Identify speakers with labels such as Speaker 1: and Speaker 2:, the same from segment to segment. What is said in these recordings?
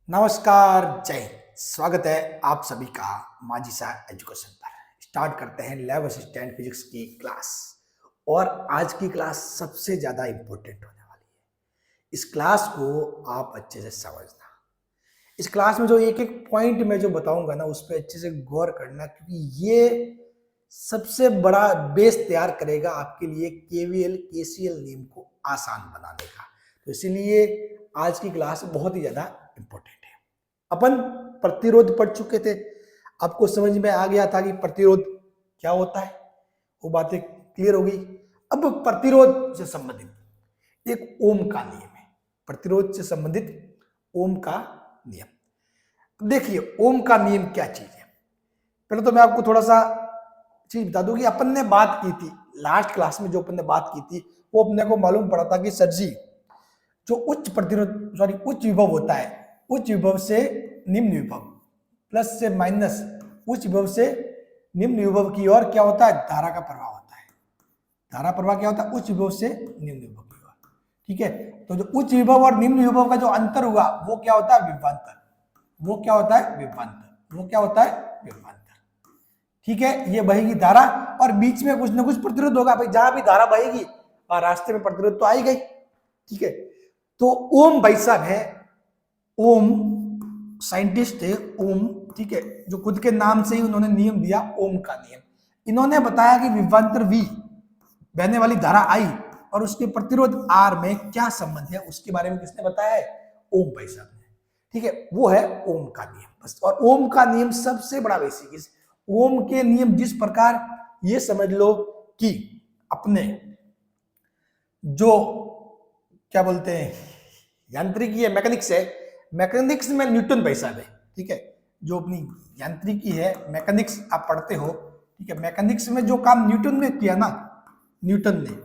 Speaker 1: नमस्कार, जय हिंद। स्वागत है आप सभी का माझी सा एजुकेशन पर। स्टार्ट करते हैं लैब असिस्टेंट फिजिक्स की क्लास। और आज की क्लास सबसे ज़्यादा इम्पोर्टेंट होने वाली है। इस क्लास को आप अच्छे से समझना। इस क्लास में जो एक एक पॉइंट मैं जो बताऊंगा ना, उस पर अच्छे से गौर करना, क्योंकि ये सबसे बड़ा बेस तैयार करेगा आपके लिए केवीएल केसीएल नियम को आसान बनाने का। तो इसीलिए आज की क्लास बहुत ही ज़्यादा इम्पोर्टेंट है। अपन प्रतिरोध पढ़ चुके थे, आपको समझ में आ गया था कि प्रतिरोध क्या होता है, वो बातें क्लियर हो गई। अब प्रतिरोध से संबंधित एक ओम का नियम है। प्रतिरोध से संबंधित ओम का नियम। देखिए ओम का नियम क्या चीज है। पहले तो मैं आपको थोड़ा सा चीज बता दूं कि अपन ने बात की थी लास्ट क्लास में, जो अपन ने बात की थी वो अपने को मालूम पड़ा था कि सर जी, जो उच्च विभव होता है, उच्च विभव से निम्न विभव, प्लस से माइनस, उच्च विभव से निम्न विभव की ओर क्या होता है, धारा का प्रवाह होता है। धारा प्रवाह क्या होता है, उच्च विभव से निम्न विभव की ओर। ठीक है, तो जो उच्च विभव और निम्न विभव का जो अंतर हुआ वो क्या होता है, विभवांतर। वो क्या होता है, विभवांतर। वो क्या होता है, विभवांतर। ठीक है, ये बहेगी धारा और बीच में कुछ ना कुछ प्रतिरोध होगा। भाई जहां भी धारा बहेगी और रास्ते में प्रतिरोध तो आई गई। ठीक है, तो ओम भाई साहब है, ओम साइंटिस्ट है ओम। ठीक है, जो खुद के नाम से ही उन्होंने नियम दिया ओम का नियम। इन्होंने बताया कि विभवांतर V, बहने वाली धारा I और उसके प्रतिरोध R में क्या संबंध है, उसके बारे में किसने बताया है, ओम भाई साहब ने। ठीक है, वो है ओम का नियम बस। और ओम का नियम सबसे बड़ा बेसिक। ओम के नियम जिस प्रकार, ये समझ लो कि अपने जो क्या बोलते हैं यांत्रिकी है, मैकेनिक्स है, मैकेनिक्स में न्यूटन भाई साहब है। ठीक है, जो अपनी यांत्रिकी है, मैकेनिक्स आप पढ़ते हो। ठीक है, मैकेनिक्स में जो काम न्यूटन ने किया ना, न्यूटन ने,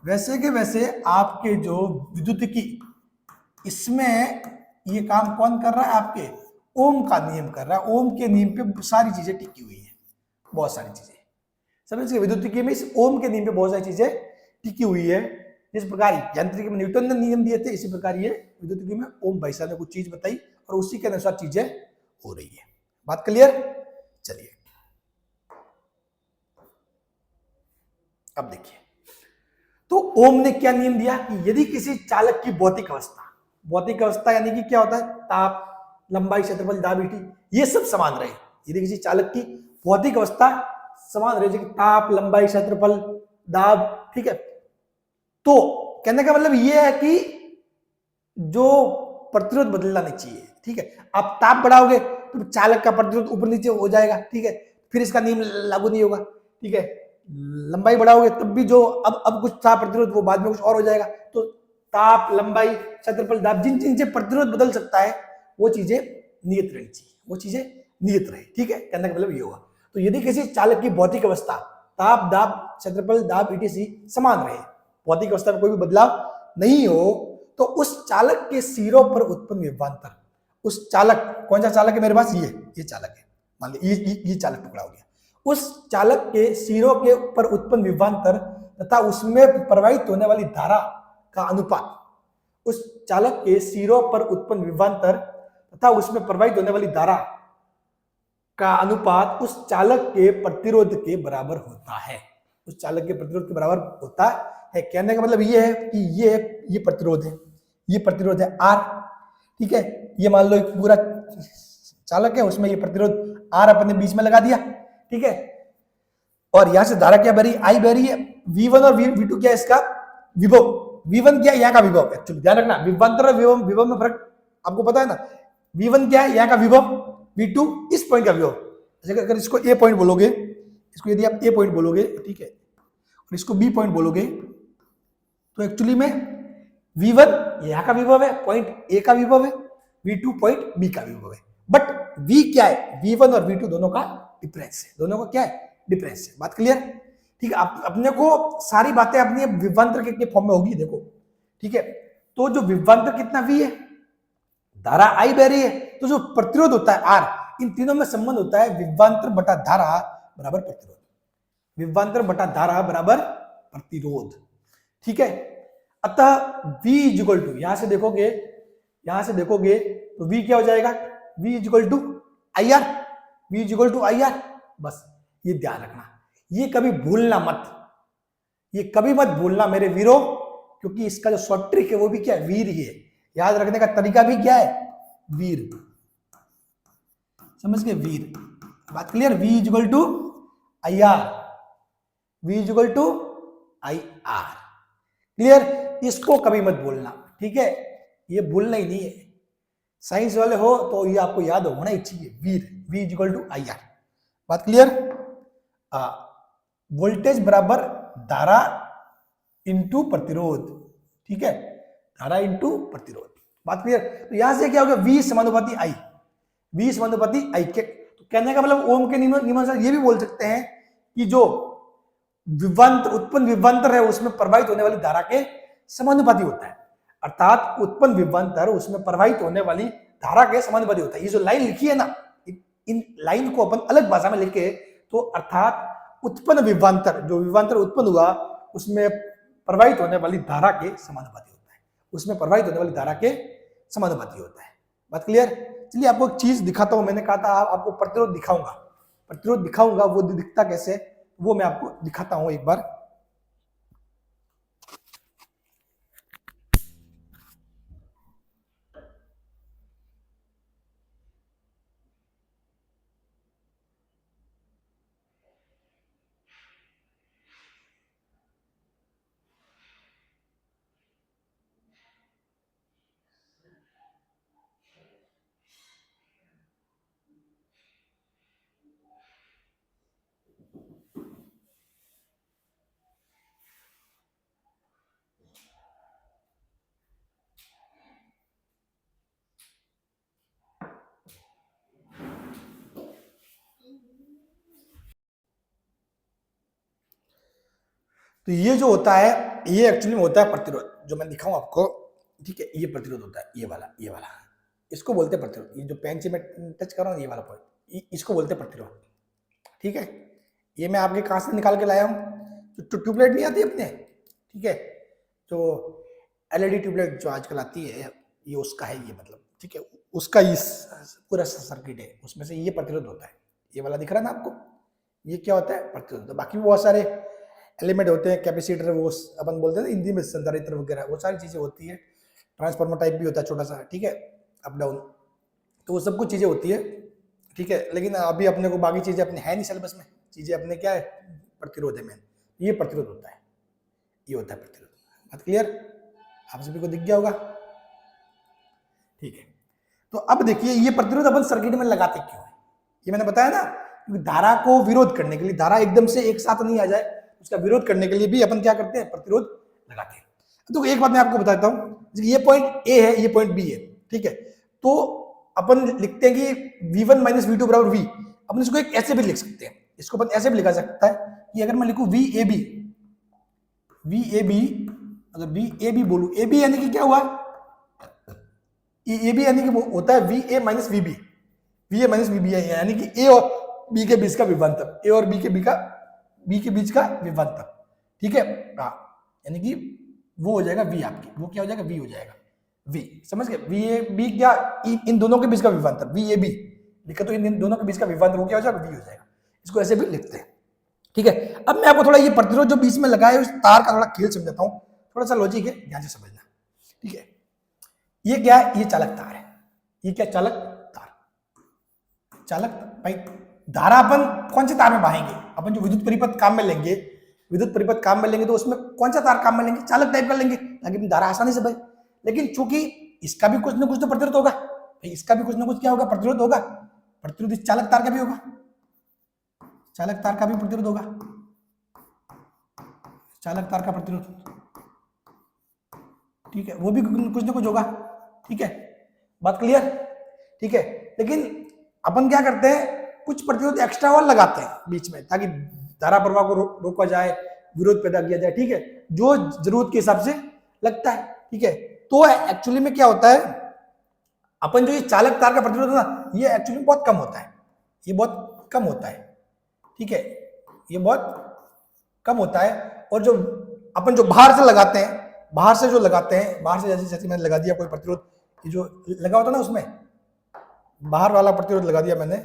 Speaker 1: वैसे के वैसे आपके जो विद्युतिकी, इसमें ये काम कौन कर रहा है, आपके ओम का नियम कर रहा है। ओम के नियम पे सारी चीजें टिकी हुई है, बहुत सारी चीजें। समझ गए, विद्युतिकी में इस ओम के नियम पे बहुत सारी चीजें टिकी हुई है। जिस प्रकार यांत्रिकी में न्यूटन ने नियम दिए थे, इसी प्रकार ये विद्युतिकी में ओम भाई साहब ने कुछ चीज बताई और उसी के अनुसार चीजें हो रही है। बात क्लियर। चलिए अब देखिए, तो ओम ने क्या नियम दिया कि यदि किसी चालक की भौतिक अवस्था, भौतिक अवस्था यानी कि क्या होता है, ताप, लंबाई, क्षेत्रफल, दाब, ईटी, ये सब समान रहे। यदि किसी चालक की भौतिक अवस्था समान रहे, जैसे ताप, लंबाई, क्षेत्रफल, दाब, ठीक है, तो कहने का मतलब ये है कि जो प्रतिरोध बदलना नहीं चाहिए। ठीक है, आप ताप बढ़ाओगे तो चालक का प्रतिरोध ऊपर नीचे हो जाएगा। ठीक है, फिर इसका नियम लागू नहीं होगा। ठीक है, लंबाई बढ़ाओगे तब भी जो अब कुछ था प्रतिरोध, वो बाद में कुछ और हो जाएगा। तो ताप, लंबाई, क्षेत्रफल, दाब, जिन जिन से प्रतिरोध बदल सकता है वो चीजें नियत रहनी चाहिए, वो चीजें नियत रहे। ठीक है, कहने का मतलब ये होगा। तो यदि किसी चालक की भौतिक अवस्था, ताप, दाब, क्षेत्रफल, दाब, ईटीसी समान रहे, भौतिक अवस्था में कोई भी बदलाव नहीं हो, तो उस चालक के सिरों पर उत्पन्न विभवांतर, उस चालक, कौन सा चालक है मेरे पास, ये चालक है, मान लीजिए ये चालक टुकड़ा हो गया, उस चालक के सिरों के ऊपर उत्पन्न विभवांतर तथा उसमें प्रवाहित होने वाली धारा का अनुपात, उस चालक के सिरों पर उत्पन्न विभवांतर तथा उसमें प्रवाहित होने वाली धारा का अनुपात उस चालक के प्रतिरोध के बराबर होता है। उस चालक के प्रतिरोध के बराबर होता है। कहने का मतलब ये है कि ये प्रतिरोध है, ये प्रतिरोध है R। ठीक है, ये मान लो एक पूरा चालक है, उसमें ये प्रतिरोध R अपने बीच में लगा दिया। ठीक है, और यहां से धारा क्या बह रही है, I बह रही है। V1 और V2 क्या है, इसका विभव। V1 क्या है, यहाँ का विभव। एक्चुअली ध्यान रखना, विभवांतर और विभव में फर्क आपको पता है ना। V1 क्या है, यहाँ का विभव, V2 इस पॉइंट का विभव। अगर इसको A पॉइंट बोलोगे, इसको यदि आप A पॉइंट बोलोगे, ठीक है, और इसको B पॉइंट बोलोगे, तो एक्चुअली में V1 यहाँ का विभव है, पॉइंट A का विभव है, V2 पॉइंट B का विभव है। बट V क्या है, V1 और V2 दोनों का डिफरेंस है, दोनों का क्या है, डिफरेंस है। बात क्लियर। ठीक है, अपने को सारी बातें अपनी विभवांतर के फॉर्म में होगी, देखो। ठीक है, तो जो विभवांतर कितना V है, धारा I बह रही है, तो जो प्रतिरोध होता है R, इन तीनों में संबंध होता है विभवांतर बटा धारा बराबर प्रतिरोध। विभवांतर बटा धारा बराबर प्रतिरोध। ठीक है, अतः V इक्वल टू, यहां से देखोगे, यहां से देखोगे तो V क्या हो जाएगा, V is equal to I R, V is equal to I R. बस ये ध्यान रखना, ये कभी भूलना मत, ये कभी मत भूलना मेरे वीरों, क्योंकि इसका जो शॉर्ट ट्रिक है वो भी क्या है, वीर ही है। याद रखने का तरीका भी क्या है, वीर। समझ गए, वीर। बात clear. V is equal to I R, V is equal to I R. Clear. इसको कभी मत भूलना, ठीक है, ये भूलना ही नहीं है। साइंस वाले हो तो ये आपको याद होना ही चाहिए, Veer, V is equal to I R. बात क्लियर। वोल्टेज बराबर धारा इंटू प्रतिरोध, ठीक है, धारा इंटू प्रतिरोध। बात क्लियर। तो यहां से क्या होगा, V समानुपाती I, V समानुपाती I के, तो कहने का मतलब ओम के नियम से ये भी बोल सकते हैं कि जो विभवांतर, उत्पन्न विभवांतर है उसमें प्रवाहित होने वाली धारा के समानुपाती होता है। अर्थात उत्पन्न विभवांतर उसमें प्रवाहित होने वाली धारा के समानुपाती होता है। ये जो लाइन लिखी है ना, इन लाइन को अपन अलग भाषा में लिखे तो अर्थात उत्पन्न विभवांतर, जो विभवांतर उत्पन्न हुआ उसमें प्रवाहित होने वाली धारा के समानुपाती होता है, उसमें प्रवाहित होने वाली धारा के समानुपाती होता है। बात क्लियर। चलिए आपको एक चीज दिखाता हूं, मैंने कहा था आपको प्रतिरोध दिखाऊंगा, प्रतिरोध दिखाऊंगा, वो दिखता कैसे वो मैं आपको दिखाता हूं एक बार। तो ये जो होता है ये एक्चुअली में होता है प्रतिरोध, जो मैं दिखाऊं आपको, ठीक है, ये प्रतिरोध होता है, ये वाला इसको बोलते हैं प्रतिरोध। ये जो पेन से मैं टच कर रहा हूं ये वाला पॉइंट, इसको बोलते हैं प्रतिरोध, ठीक है। ये मैं आपके कहां से निकाल के लाया हूं, जो ट्यूबलाइट नहीं आती अपने, ठीक है, जो एलईडी ट्यूबलाइट जो आजकल आती है, ये उसका है, ये मतलब, ठीक है, उसका ये पूरा सर्किट है, उसमें से ये प्रतिरोध होता है। ये वाला दिख रहा है ना आपको, ये क्या होता है, प्रतिरोध। बाकी बहुत सारे एलिमेंट होते हैं, कैपेसिटर, वो अपन बोलते हैं ना हिंदी में संधारित्र वगैरह, वो सारी चीजें होती है। ट्रांसफार्मर टाइप भी होता है छोटा सा, ठीक है, अप डाउन, तो वो सब कुछ चीजें होती है, ठीक है। लेकिन अभी अपने को बाकी चीजें अपने है नहीं सिलेबस में, चीजें अपने क्या है, प्रतिरोध है मेन, ये प्रतिरोध होता है, ये होता है प्रतिरोध। बात क्लियर, आप सभी को दिख गया होगा, ठीक है। तो अब देखिए ये प्रतिरोध अपन सर्किट में लगाते क्यों है, ये मैंने बताया ना, क्योंकि धारा को विरोध करने के लिए, धारा एकदम से एक साथ नहीं आ जाए, उसका विरोध करने के लिए भी अपन क्या करते हैं, प्रतिरोध लगाते हैं। तो एक बात मैं आपको बताता हूं, ये पॉइंट ए है, ये पॉइंट बी है, ठीक है। तो अपन लिखते हैं कि V1 माइनस V2 बराबर V, अपन इसको एक ऐसे भी लिख सकते हैं, इसको अपन ऐसे भी लिखा सकता है कि अगर मैं लिखूं VAB, अगर VAB बोलूं, AB यानी कि क्या हुआ, AB यानी कि होता है VA minus VB, VA minus VB यानी कि A और B के बीच का विभवांतर, A और B के बीच का विभवांतर, ठीक है, हाँ, यानी कि वो हो जाएगा V आपकी, वो क्या हो जाएगा, V हो जाएगा, V, समझ गए। VAB क्या, इन दोनों के बीच का विभवांतर, VAB लिखा तो इन दोनों के बीच का विभवांतर वो क्या हो जाएगा, V हो जाएगा। इसको ऐसे भी लिखते हैं, ठीक है। अब मैं आपको थोड़ा ये प्रतिरोध जो बीच में लगाया है उस तार का थोड़ा खेल समझाता हूं, थोड़ा सा लॉजिक है, ध्यान से समझना, ठीक है। ये क्या है, ये चालक तार है, ये क्या, चालक तार, चालक भाई, धारा अपन कौन से तार में बहाएंगे, अपन जो विद्युत परिपथ काम में लेंगे, विद्युत परिपथ काम में लेंगे तो उसमें कौन सा तार काम में लेंगे, चालक टाइप का लेंगे, ताकि धारा आसानी से बहे। लेकिन चूंकि इसका भी कुछ ना कुछ तो प्रतिरोध होगा, इसका भी कुछ ना कुछ क्या होगा, प्रतिरोध होगा, प्रतिरोध इस चालक तार का भी होगा, चालक तार का भी प्रतिरोध होगा, चालक तार का प्रतिरोध, ठीक है, वो भी कुछ ना कुछ होगा, ठीक है, बात क्लियर, ठीक है। लेकिन अपन क्या करते हैं, कुछ प्रतिरोध एक्स्ट्रा और लगाते हैं बीच में, ताकि धारा प्रवाह को रोका जाए, विरोध पैदा किया जाए, ठीक है, जो जरूरत के हिसाब से लगता है, ठीक है। तो एक्चुअली में क्या होता है, अपन जो ये चालक तार का प्रतिरोध है ना, ये एक्चुअली बहुत कम होता है, ये बहुत कम होता है, ठीक है, ये बहुत कम होता है। और जो अपन जो बाहर से लगाते हैं, बाहर से जो लगाते हैं, बाहर से जैसे मैंने लगा दिया कोई प्रतिरोध ये जो लगा होता ना उसमें बाहर वाला प्रतिरोध लगा दिया मैंने,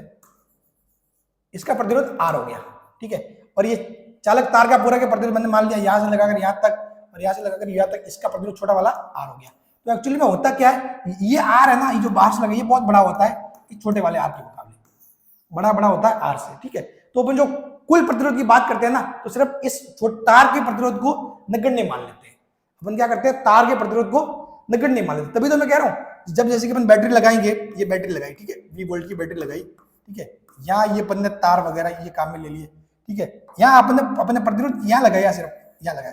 Speaker 1: इसका प्रतिरोध R हो गया, ठीक है। और ये चालक तार का पूरा के प्रतिरोध मैंने मान लिया यहां से लगाकर यहां तक और यहां से लगाकर यहां तक, इसका प्रतिरोध छोटा वाला R हो गया। तो एक्चुअली में होता क्या है, ये R है ना, ये जो बाहर से लगा ये बहुत बड़ा होता है इस छोटे वाले R के मुकाबले, बड़ा होता है R से, ठीक है। तो अपन जो कुल प्रतिरोध की बात करते हैं ना, तो सिर्फ इस तार के प्रतिरोध को नगण्य मान लेते हैं। अपन क्या करते हैं, तार के प्रतिरोध को नगण्य मान लेते हैं। तभी तो मैं कह रहा हूं, जब जैसे कि अपन बैटरी लगाएंगे, ये बैटरी लगाई, ठीक है, 20 वोल्ट की बैटरी लगाई, ठीक है, यहाँ ये अपन ने तार वगैरह ये काम में ले लिए, ठीक है, यहाँ अपने प्रतिरोध यहाँ लगाया, सिर्फ यहाँ लगाया,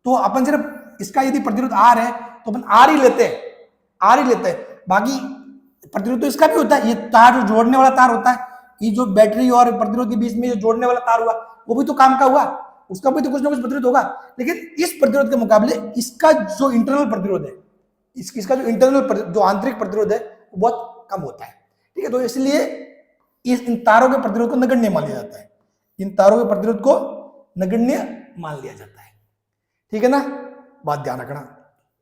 Speaker 1: तो अपन सिर्फ इसका यदि प्रतिरोध R है तो अपन R ही लेते हैं, बाकी प्रतिरोध तो इसका भी होता है। ये तार जो जोड़ने वाला तार होता है, ये जो बैटरी और प्रतिरोध के बीच में जो जोड़ने वाला तार हुआ, वो भी तो काम का हुआ, उसका भी तो कुछ ना कुछ प्रतिरोध होगा। लेकिन इस प्रतिरोध के मुकाबले इसका जो इंटरनल प्रतिरोध है, इसका जो इंटरनल जो आंतरिक प्रतिरोध है वो बहुत कम होता है, ठीक है। तो इसलिए इन तारों के प्रतिरोध को नगण्य मान लिया जाता है, इन तारों के प्रतिरोध को नगण्य मान लिया जाता है, ठीक है ना। बात ध्यान रखना,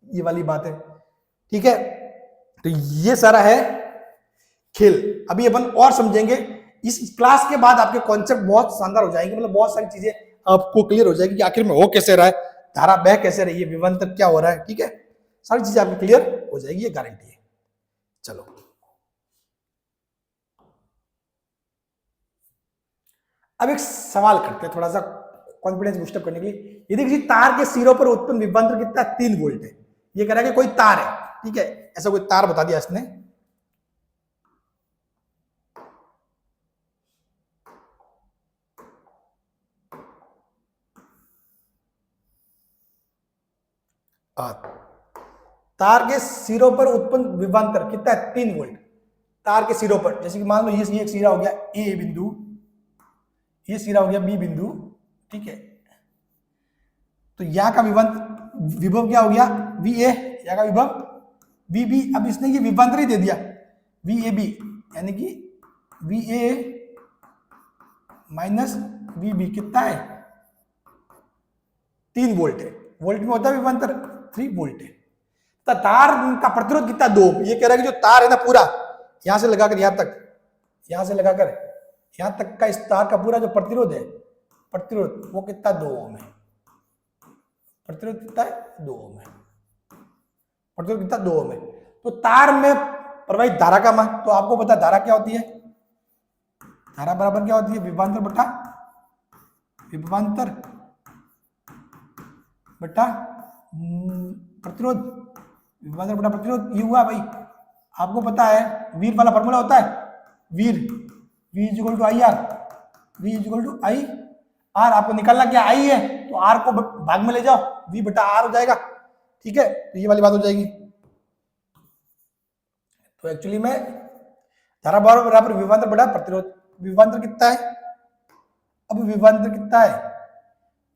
Speaker 1: ये वाली बात है, ठीक है। तो ये सारा है खेल। अभी अपन और समझेंगे, इस क्लास के बाद आपके कॉन्सेप्ट बहुत शानदार हो जाएंगे, मतलब बहुत सारी चीजें आपको क्लियर हो जाएगी कि आखिर में हो कैसे रहा है, धारा बह कैसे रही है, विभवांतर क्या हो रहा है, ठीक है, सारी चीजें आपकी क्लियर हो जाएगी, ये गारंटी है। चलो अब एक सवाल करते हैं थोड़ा सा कॉन्फिडेंस बूस्टअप करने के लिए। यदि किसी तार के सिरों पर उत्पन्न विभवांतर कितना 3 वोल्ट है, ये कह रहा है कि कोई तार है, ठीक है, ऐसा कोई तार बता दिया इसने, तार के सिरों पर उत्पन्न विभवांतर कितना है 3 वोल्ट। तार के सिरों पर, जैसे कि मान लो ये एक सिरा हो गया ए बिंदु, ये सिरा हो गया बी बिंदु, ठीक है, तो यहां का विभव क्या हो गया वी ए, यहां का विभव वी बी। अब इसने ये विभवांतर ही दे दिया वी ए बी, यानी कि V A minus V B कितना है 3 वोल्ट है, वोल्ट में होता है विभवांतर 3 वोल्ट है। तो तार का प्रतिरोध कितना 2, ये कह रहा है कि जो तार है ना पूरा यहां से लगाकर यहां तक, यहां से लगाकर यहां तक का इस तार का पूरा जो प्रतिरोध है, प्रतिरोध वो कितना 2 ओम है, प्रतिरोध कितना है 2 ओम है, प्रतिरोध कितना 2 ओम है। तो तार में प्रवाहित धारा का मान, तो आपको पता धारा क्या होती है, धारा बराबर क्या होती है विभवांतर बटा विभवांतर बटा प्रतिरोध, विभवांतर बटा प्रतिरोध, ये हुआ भाई। आपको पता है वीर वाला फॉर्मूला होता है, Veer V equal to I R, V equal to I R. आपको निकालना क्या आई है, तो आर को भाग में ले जाओ, V बटा आर हो जाएगा, ठीक है, तो ये वाली बात हो जाएगी। तो एक्चुअली में धारा बराबर विभवांतर बटा प्रतिरोध, विभवांतर कितना है, अब विभवांतर कितना है,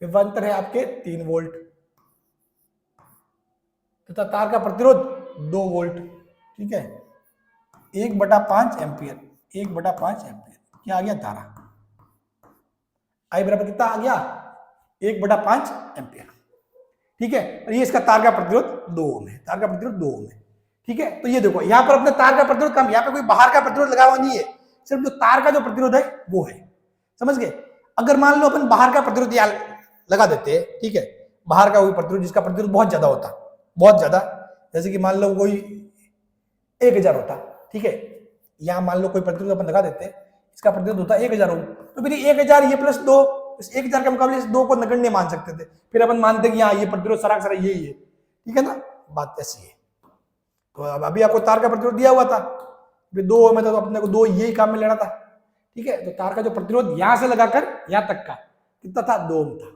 Speaker 1: विभवांतर है आपके 3 वोल्ट तथा तार का प्रतिरोध 2 वोल्ट, ठीक है, 1/5 एम्पियर, 1/5 एम्पियर क्या आ गया धारा, आई बराबर कितना आ गया 1/5 एम्पियर, ठीक है। और ये इसका तार का प्रतिरोध 2 ओम है, तार का प्रतिरोध 2 ओम है, ठीक है। तो ये देखो यहाँ पर अपने तार का प्रतिरोध कम, यहाँ पे कोई बाहर का प्रतिरोध लगा हुआ नहीं है, सिर्फ जो तार का जो प्रतिरोध है वो है, समझ गए। अगर मान लो अपन बाहर का प्रतिरोध यहाँ लगा देते हैं, ठीक है, बाहर का कोई प्रतिरोध जिसका प्रतिरोध बहुत ज्यादा होता, बहुत ज्यादा, जैसे कि मान लो कोई 1000 होता, ठीक है, यहाँ मान लो कोई प्रतिरोध अपन लगा देते हैं, इसका प्रतिरोध होता 1000 ओम, तो फिर 1000 ये प्लस 2, इस 1000 के मुकाबले इस 2 को नगण्य मान सकते थे, फिर अपन मानते कि यहाँ ये प्रतिरोध सरासर यही है, ठीक है ना, बात ऐसी है। तो अब अभी आपको तार का प्रतिरोध दिया हुआ था, 2 ओम में, तो अपने को 2 यही काम में लेना था, ठीक है। तो तार का जो प्रतिरोध यहां से लगाकर यहां तक का कितना था 2 ओम था,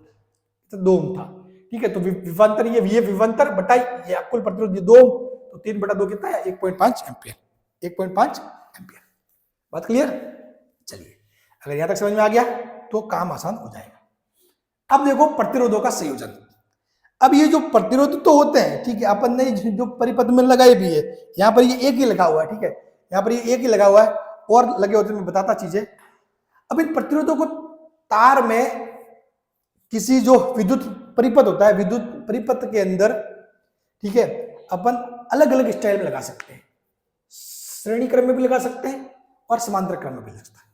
Speaker 1: 2 ओम था, ठीक है। तो विभवांतर ये विभवांतर बटा ये कुल प्रतिरोध ये 2 ओम, तो 3/2 कितना है 1.5 एम्पियर, 1.5 एम्पियर। बात क्लियर, चलिए अगर यहां तक समझ में आ गया तो काम आसान हो जाएगा। अब देखो प्रतिरोधों का संयोजन। अब ये जो प्रतिरोध तो होते हैं, ठीक है, अपन ने जो परिपथ में लगाए भी है, यहाँ पर ये एक ही लगा हुआ है, ठीक है, यहाँ पर ये एक ही लगा हुआ है, और लगे होते मैं बताता चीजें। अब इन प्रतिरोधों को तार में किसी जो विद्युत परिपथ होता है, विद्युत परिपथ के अंदर, ठीक है, अपन अलग अलग स्टाइल में लगा सकते हैं, श्रेणी क्रम में भी लगा सकते हैं और समांतर क्रम में भी लगा सकते हैं,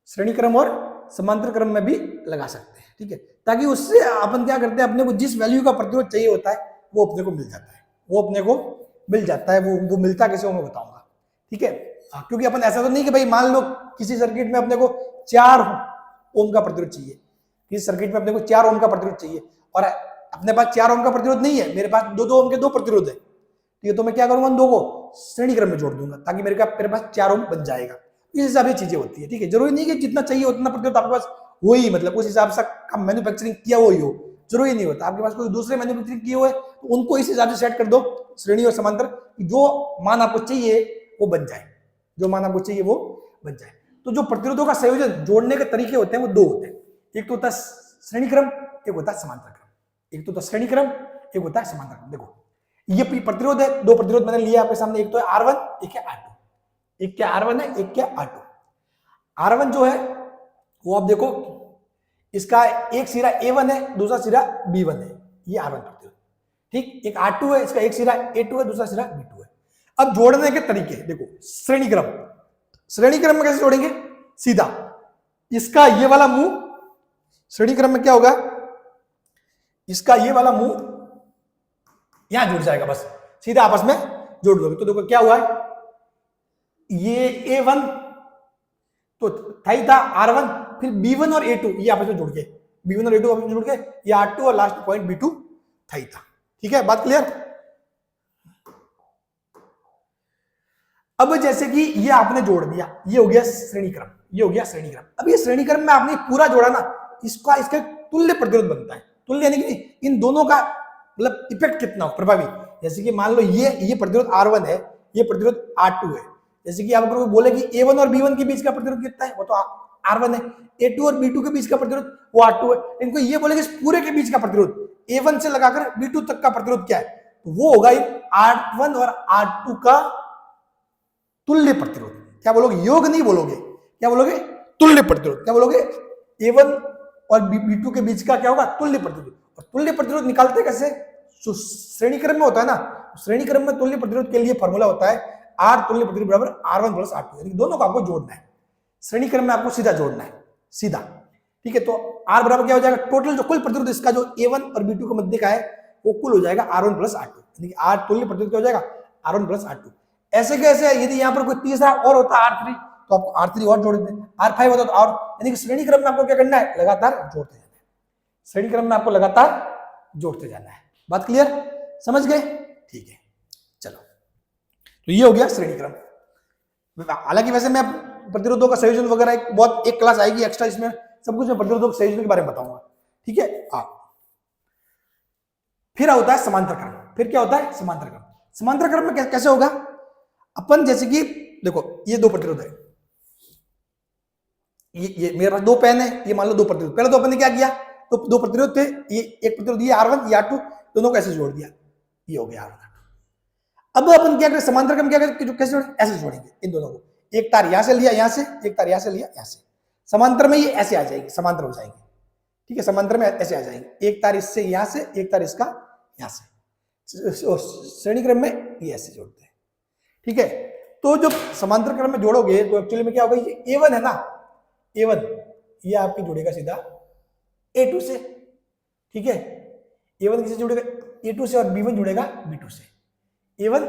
Speaker 1: श्रेणी क्रम और समांतर क्रम में भी लगा सकते हैं, ठीक है, ताकि उससे अपन क्या करते हैं, अपने को जिस वैल्यू का प्रतिरोध चाहिए होता है वो अपने को मिल जाता है, वो अपने को मिल जाता है। वो मिलता कैसे, वो मैं बताऊंगा, ठीक है। क्योंकि अपन ऐसा तो नहीं कि भाई मान लो किसी सर्किट में अपने को 4 ओम का प्रतिरोध चाहिए, किसी सर्किट में अपने को 4 ओम का प्रतिरोध चाहिए और अपने पास 4 ओम का प्रतिरोध नहीं है, मेरे पास 2-2 ओम के 2 प्रतिरोध है, ठीक है, तो मैं क्या करूंगा, उन दो को श्रेणी क्रम में जोड़ दूंगा ताकि मेरे पास 4 ओम बन जाएगा। इस हिसाब से चीजें होती है, ठीक है। जरूरी नहीं कि जितना चाहिए उतना प्रतिरोध आपके पास हो ही, मतलब उस हिसाब से का मैन्युफैक्चरिंग किया हुआ ही हो, जरूरी नहीं होता। आपके पास कोई दूसरे मैन्युफैक्चरिंग किए हुए तो उनको इस हिसाब से सेट कर दो, श्रेणी और समांतर, जो मान आपको चाहिए वो बन जाए, जो मान आपको चाहिए वो बन जाए। तो जो प्रतिरोधों का संयोजन जोड़ने के तरीके होते हैं वो 2 होते हैं, एक तो होता है श्रेणी क्रम, एक होता है समांतर क्रम। एक तो होता है श्रेणी क्रम, एक होता है समांतर क्रम। देखो ये प्रतिरोध है, 2 प्रतिरोध मैंने लिया आपके सामने, एक तो है R1, एक है R2, एक क्या R1 है, एक क्या R2। R1 जो है वो आप देखो इसका एक सिरा A1 है, दूसरा सिरा B1 है, ये R1 प्रतिरोध, ठीक। एक R2 है, इसका एक सिरा A2 है, दूसरा सिरा B2 है। अब जोड़ने के तरीके देखो, श्रेणी क्रम, श्रेणी क्रम में कैसे जोड़ेंगे, सीधा इसका ये वाला मुंह, श्रेणी क्रम में क्या होगा, इसका ये वाला मुंह यहां जुड़ जाएगा, बस सीधा आपस में जोड़ दोगे। तो देखो क्या हुआ है, ये A1 तो था ही था R1, फिर B1 और A2 ये आपस में जुड़ गए, B1 और A2 आपस में जुड़ गए, ये R2 और लास्ट पॉइंट B2 था ही था, ठीक है, बात क्लियर। अब जैसे कि ये आपने जोड़ दिया, ये हो गया श्रेणी क्रम, ये हो गया श्रेणी क्रम। अब ये श्रेणी क्रम में आपने पूरा जोड़ा ना, इसका तुल्य प्रतिरोध बनता है, तुल्य यानी कि इन दोनों का मतलब इफेक्ट कितना हो, प्रभावी। जैसे कि मान लो ये प्रतिरोध R1 है, ये प्रतिरोध R2 है, जैसे कि आप अगर बोले कि A1 और B1 के बीच का प्रतिरोध कितना है, वो तो R1 है, A2 और B2 के बीच का प्रतिरोध वो R2 है। इनको ये बोले कि इस पूरे के बीच का प्रतिरोध A1 से लगाकर B2 तक का प्रतिरोध क्या है, तो वो होगा R1 और R2 का तुल्य प्रतिरोध। क्या बोलोगे, योग नहीं बोलोगे, क्या बोलोगे, तुल्य प्रतिरोध। क्या बोलोगे, A1 और B2 के बीच का क्या होगा, तुल्य प्रतिरोध। और तुल्य प्रतिरोध निकालते कैसे, श्रेणी क्रम में होता है ना, श्रेणी क्रम में तुल्य प्रतिरोध के लिए फॉर्मूला होता है R तुल्य प्रतिरोध बराबर R1 प्लस R2, यानी दोनों को आपको जोड़ना है, श्रेणी क्रम में आपको सीधा जोड़ना है, सीधा, ठीक है। तो R बराबर क्या हो जाएगा, टोटल जो कुल प्रतिरोध इसका जो A1 और B2 के मध्य का है वो कुल हो जाएगा R1 प्लस R2, यानी कि R तुल्य प्रतिरोध क्या हो जाएगा, R1 प्लस R2। ऐसे कैसे, यदि यहाँ पर कोई तीसरा और होता R3 तो आपको R3 और जोड़ देते, R5 होता तो और, यानी कि श्रेणी क्रम में आपको क्या करना है, लगातार जोड़ते जाना है, श्रेणी क्रम में आपको लगातार जोड़ते जाना है। बात क्लियर, समझ गए, ठीक है। चलो, तो ये हो गया श्रेणी क्रम। हालांकि वैसे मैं प्रतिरोधों का संयोजन वगैरह बहुत एक क्लास आएगी एक्स्ट्रा, इसमें सब कुछ मैं प्रतिरोधों के संयोजन के बारे में बताऊंगा, ठीक है। फिर होता है समांतर क्रम। फिर क्या होता है, समांतर क्रम। समांतर क्रम में कैसे होगा, अपन जैसे कि देखो ये 2 प्रतिरोध है, ये मेरे पास 2 पेन है, ये मान लो 2 प्रतिरोध। पहले तो अपन ने क्या किया, तो 2 प्रतिरोध थे, ये एक प्रतिरोध ये R1 ये R2, दोनों को ऐसे जोड़ दिया, ये हो गया R1। अब अपन क्या करें, समांतर क्रम क्या करें, कैसे जोड़ेंगे, ऐसे जोड़ेंगे इन दोनों को, एक तार यहां से लिया यहां से, एक तार यहां से लिया यहां से, समांतर में ये ऐसे आ जाएगी, समांतर हो जाएंगे, ठीक है, समांतर में ऐसे आ जाएंगे, एक तार इससे यहां से, एक तार इसका यहां से। श्रेणी क्रम में ये ऐसे जोड़ते हैं, ठीक है। तो जब समांतर क्रम में जोड़ोगे तो एक्चुअली में क्या होगा, ये A1 है ना, A1 ये आपकी जुड़ेगा सीधा A2 से, ठीक है। A1 किससे जुड़ेगा, A2 से, और B1 जुड़ेगा B2 से। A1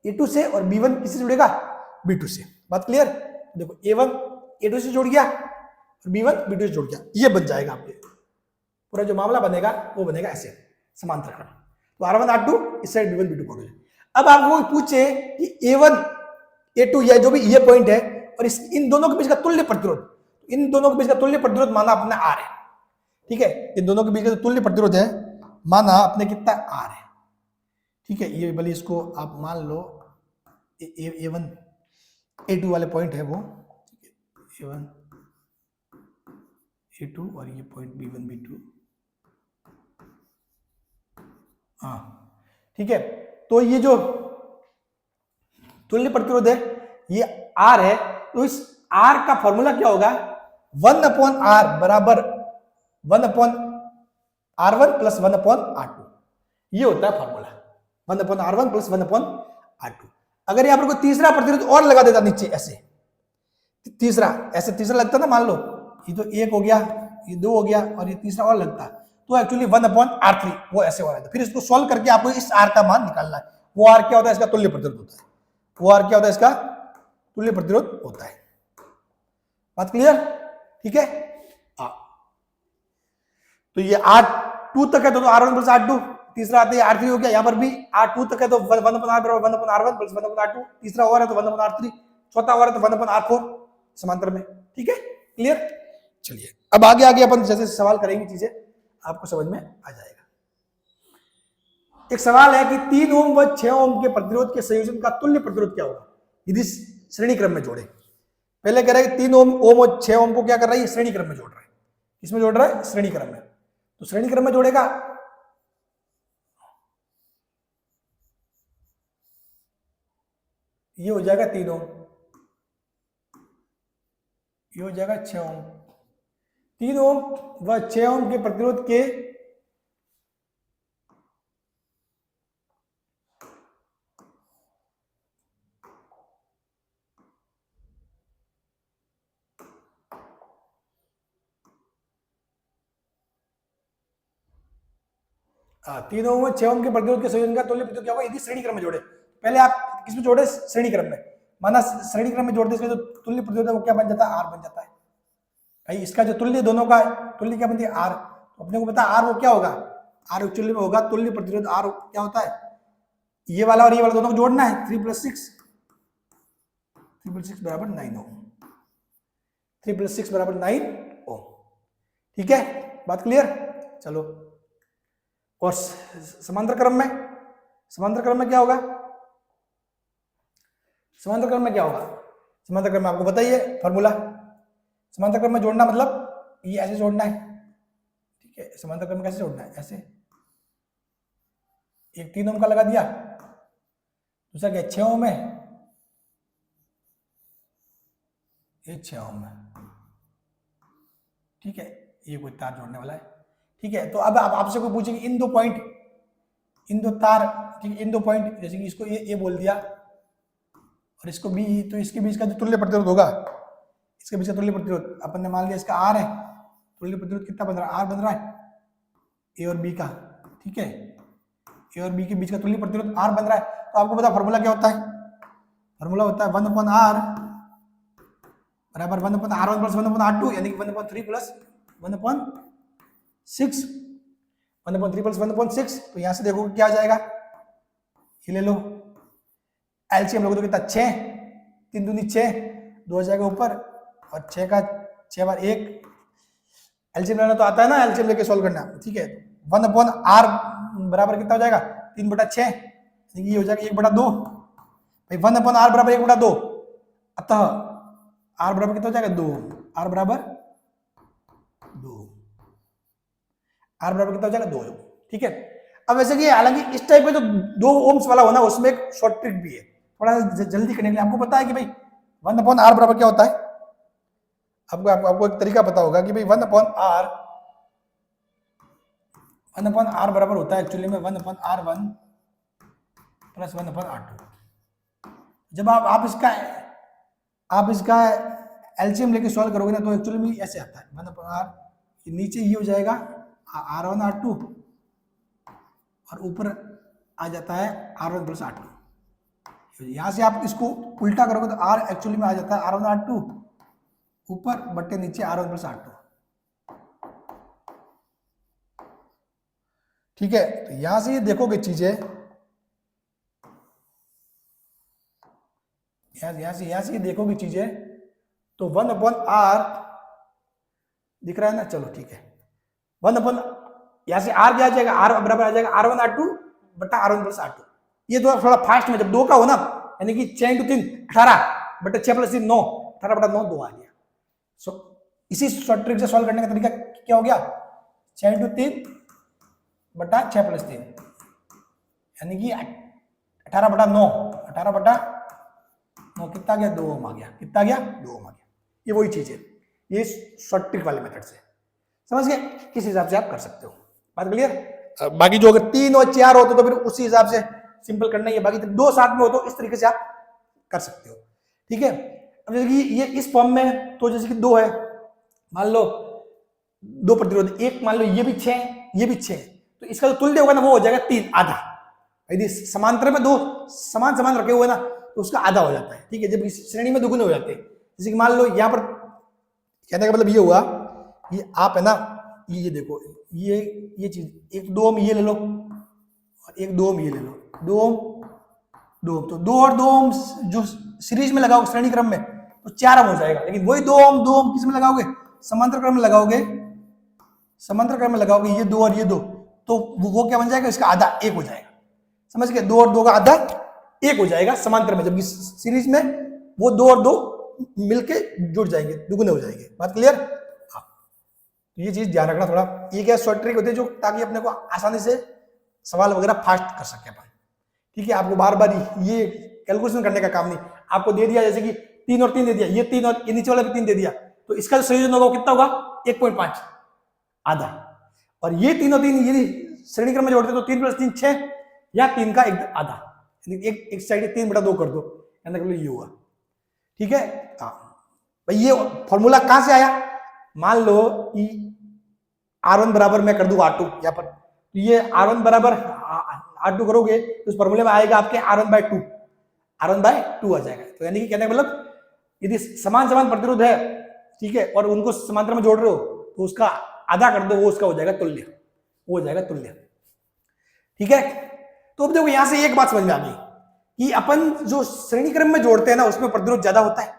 Speaker 1: A2 से और B1 किससे जुड़ेगा, B2 से। बात क्लियर, देखो A1 A2 से जुड़ गया और B1 B2 से जुड़ गया, ये बन जाएगा आपके पूरा जो मामला बनेगा वो बनेगा ऐसे, समांतर क्रम। तो R1 R2 इस साइड B1 B2 पढ़ो। अब आपको पूछे कि A1 A2 या जो भी ये पॉइंट है और इन दोनों के बीच का तुल्य प्रतिरोध, इन दोनों के बीच का तुल्य प्रतिरोध माना अपने R है, ठीक है। इन दोनों के बीच का तुल्य प्रतिरोध है माना अपने कितना R है, ठीक है। ये भले इसको आप मान लो A1 A2 वाले पॉइंट है वो, A1 A2 और ये पॉइंट B1 B2, हाँ ठीक है। तो ये जो तुल्य प्रतिरोध है ये R है, तो इस R का फॉर्मूला क्या होगा, 1/R बराबर 1/R1 प्लस 1/R2, ये होता है फॉर्मूला, 1/R1 प्लस 1/R2। अगर यहाँ पर कोई तीसरा प्रतिरोध और लगा देता नीचे ऐसे, तीसरा ऐसे तीसरा लगता ना, मान लो ये तो 1 हो गया, ये 2 हो गया और ये तीसरा और लगता, तो एक्चुअली 1/R3 वो ऐसे हो रहा है। फिर इसको सॉल्व करके आपको इस R का मान निकालना है। वो R क्या होता है? इसका तुल्य प्रतिरोध होता है। वो R क्या होता है? इसका तुल्य प्रतिरोध होता है। बात क्लियर? ठीक है। तो ये R2 तक है तो R1 प्लस R2, तीसरा आता है R3 हो गया। यहाँ पर भी R2 तक है तो 1/R1 प्लस 1/R2, तीसरा और है तो 1/R3, चौथा और है तो 1/R4 समांतर में। ठीक है, क्लियर? चलिए अब आगे अपन जैसे सवाल करेंगे चीजें आपको समझ में आ जाएगा। एक सवाल है कि 3 ओम व 6 ओम के प्रतिरोध के संयोजन का तुल्य प्रतिरोध क्या होगा यदि श्रेणी क्रम में जोड़े। पहले कह रहा है कि 3 ओम और 6 ओम को क्या कर रहा है? श्रेणी क्रम में जोड़ रहा है। किसमें जोड़ रहा है? श्रेणी क्रम में। तो श्रेणी क्रम में जोड़ेगा, ये हो जाएगा 3 ओम, ये हो जाएगा 6 ओम। 3 ओम व 6 ओम के प्रतिरोध के तीन ओम व 6 ओम के प्रतिरोध के संयोजन का तुल्य प्रतिरोध क्या होगा यदि श्रेणी क्रम में जोड़े। पहले आप किसमें जोड़े? श्रेणी क्रम में। माना श्रेणी क्रम में जोड़ते इसका जो तुल्य प्रतिरोध है वो क्या बन जाता है? R बन जाता है। भाई इसका जो तुल्य दोनों का तुल्य क्या बनती है? R। तो अपने को पता है R वो क्या होगा? R एक्चुअली में होगा तुल्य प्रतिरोध। R क्या होता है? ये वाला और ये वाला दोनों को जोड़ना है। 3 + 6 बराबर 9 ओम। 3 + 6 बराबर 9 ओम। ठीक है, बात क्लियर? चलो, और समांतर क्रम में, समांतर क्रम में क्या होगा? समांतर क्रम में क्या होगा? समांतर क्रम में आपको बताइए फॉर्मूला। समांतर क्रम में जोड़ना मतलब ये ऐसे जोड़ना है। ठीक है, समांतर क्रम में कैसे जोड़ना है? ऐसे एक 3 ओम का लगा दिया, दूसरा क्या 6 ओम है, ये 6 ओम है। ठीक है, ये कोई तार जोड़ने वाला है। ठीक है, तो अब आपसे कोई पूछे कि इन दो पॉइंट, इन दो तार, ठीक है, इन दो पॉइंट, जैसे कि इसको ये बोल दिया और इसको बी, तो इसके बीच का जो तुल्य प्रतिरोध होगा, इसके बीच का तुल्य प्रतिरोध अपन ने मान लिया इसका R है। तुल्य प्रतिरोध कितना बन रहा है? R बन रहा है ए और बी का। ठीक है, ए और बी के बीच का तुल्य प्रतिरोध R बन रहा है। तो आपको पता फॉर्मूला क्या होता है? फॉर्मूला होता है 1/R बराबर 1/R1 प्लस 1/R2, यानी कि 1/3 प्लस 1/6, 1/3 प्लस 1/6। तो यहां से देखो क्या आ जाएगा, ये ले लो, एलसीएम लोगों तो कितना 6, 3 दूनी 6, 2 आ जाएगा ऊपर और 6 का 6 बार 1, एलसीएम लेना तो आता है ना, एलसीएम लेके सॉल्व करना। ठीक है, 1/R बराबर कितना हो जाएगा? 3/6, ये हो जाएगा 1/2। भाई 1/R बराबर 1/2, अतः R बराबर कितना हो जाएगा? 2। R बराबर 2, R बराबर कितना हो जाएगा? 2। ठीक है, अब वैसे कि हालांकि इस टाइप में जो 2 ओम्स वाला होना उसमें एक शॉर्ट ट्रिक भी है, थोड़ा जल्दी करने के लिए। आपको पता है कि भाई 1/R बराबर क्या होता है? आपको एक तरीका पता होगा कि भाई 1/R बराबर होता है एक्चुअली में 1/R1 प्लस 1/R2। जब आप इसका एलसीएम लेके सॉल्व करोगे ना तो एक्चुअली में ऐसे आता है 1/R, नीचे ये हो जाएगा R1 R2 और ऊपर आ जाता है R1 प्लस R2। यहां से आप इसको उल्टा करोगे तो R एक्चुअली में आ जाता है R1 R2 ऊपर बट्टे नीचे R1 प्लस R2। ठीक है, तो यहां से ये देखोगे चीजें, यहां से ये देखोगे चीजें तो 1/R दिख रहा है ना। चलो ठीक है, 1/, यहां से R क्या आ जाएगा? R बराबर आ जाएगा R1 R2 बट्टा R1 प्लस R2। ये तो थोड़ा फास्ट में, जब 2 का हो ना, यानी कि 6 × 3 18 बट्टा 6 + 3 9, 18/9 2 आ गया। सो इसी शॉर्ट ट्रिक से सॉल्व करने का तरीका क्या हो गया? 6 × 3 बट्टा 6 + 3, यानी कि 18/9, 18/9 कितना गया? 2 ओम आ गया। कितना गया? 2 ओम आ गया। ये वही चीज है, ये शॉर्ट ट्रिक वाले मेथड से समझ गए? किस हिसाब से आप कर सकते हो, बात क्लियर? बाकी जो अगर 3 और 4 होते तो फिर उसी हिसाब से सिंपल करना है, बाकी 2 साथ में हो तो इस तरीके से आप कर सकते हो। ठीक है, अब जैसे कि ये इस फॉर्म में, तो जैसे कि 2 है, मान लो 2 प्रतिरोध, एक मान लो ये भी 6 है, ये भी 6 है, तो इसका जो तुल्य होगा ना वो हो जाएगा 3 आधा। यदि समांतर में 2 समान समान रखे हुए ना तो उसका आधा हो जाता है। ठीक है, जब इस श्रेणी में दुगुने हो जाते हैं, जैसे कि मान लो यहाँ पर कहने का मतलब ये हुआ, ये आप है ना, ये देखो, ये चीज 1 2 ओम ये ले लो और 1 2 ओम ये ले लो, 2 ओम 2 ओम, तो 2 और 2 ओम जो सीरीज में लगाओगे श्रेणी क्रम में तो 4 ओम हो जाएगा। लेकिन वही 2 ओम किस में लगाओगे, समांतर क्रम में लगाओगे, समांतर क्रम में लगाओगे, ये 2 और ये 2, तो वो क्या बन जाएगा, इसका आधा 1 हो जाएगा। समझ गए, 2 और 2 का आधा 1 हो जाएगा समांतर में, जबकि सीरीज में वो 2 और 2 मिलके जुड़ जाएंगे, दुगुने हो जाएंगे। बात क्लियर? हाँ, ये चीज ध्यान रखना थोड़ा। ये क्या शॉर्ट ट्रिक होती है जो, ताकि अपने को आसानी से सवाल वगैरह फास्ट कर सके अपन। ठीक है, आपको बार बार ये कैलकुलेशन करने का काम नहीं, आपको दे दिया जैसे कि 3 और 3 दे दिया, ये 3 और ये नीचे वाला भी 3 दे दिया, तो इसका जो संयोजन होगा वो कितना होगा, 1.5 आधा। और ये 3 और 3 ये श्रेणी क्रम में जोड़ते तो 3 + 3 6, या 3 का आधा, एक साइड 3/2 कर दो, ये हुआ। ठीक है, हाँ भाई, ये फॉर्मूला कहां से आया, मान लो कि R1 बराबर मैं कर दूं R2 यहाँ पर, तो ये R1 बराबर R2 करोगे तो उस फॉर्मूले में आएगा आपके R1/2, R1/2 आ जाएगा। तो यानी कि कहने का मतलब, यदि समान समान प्रतिरोध है, ठीक है, और उनको समांतर में जोड़ रहे हो तो उसका आधा कर दो, वो उसका हो जाएगा तुल्य, वो हो जाएगा तुल्य। ठीक है, तो अब देखो यहां से एक बात समझ में आ गई कि अपन जो श्रेणी क्रम में जोड़ते हैं ना उसमें प्रतिरोध ज्यादा होता है,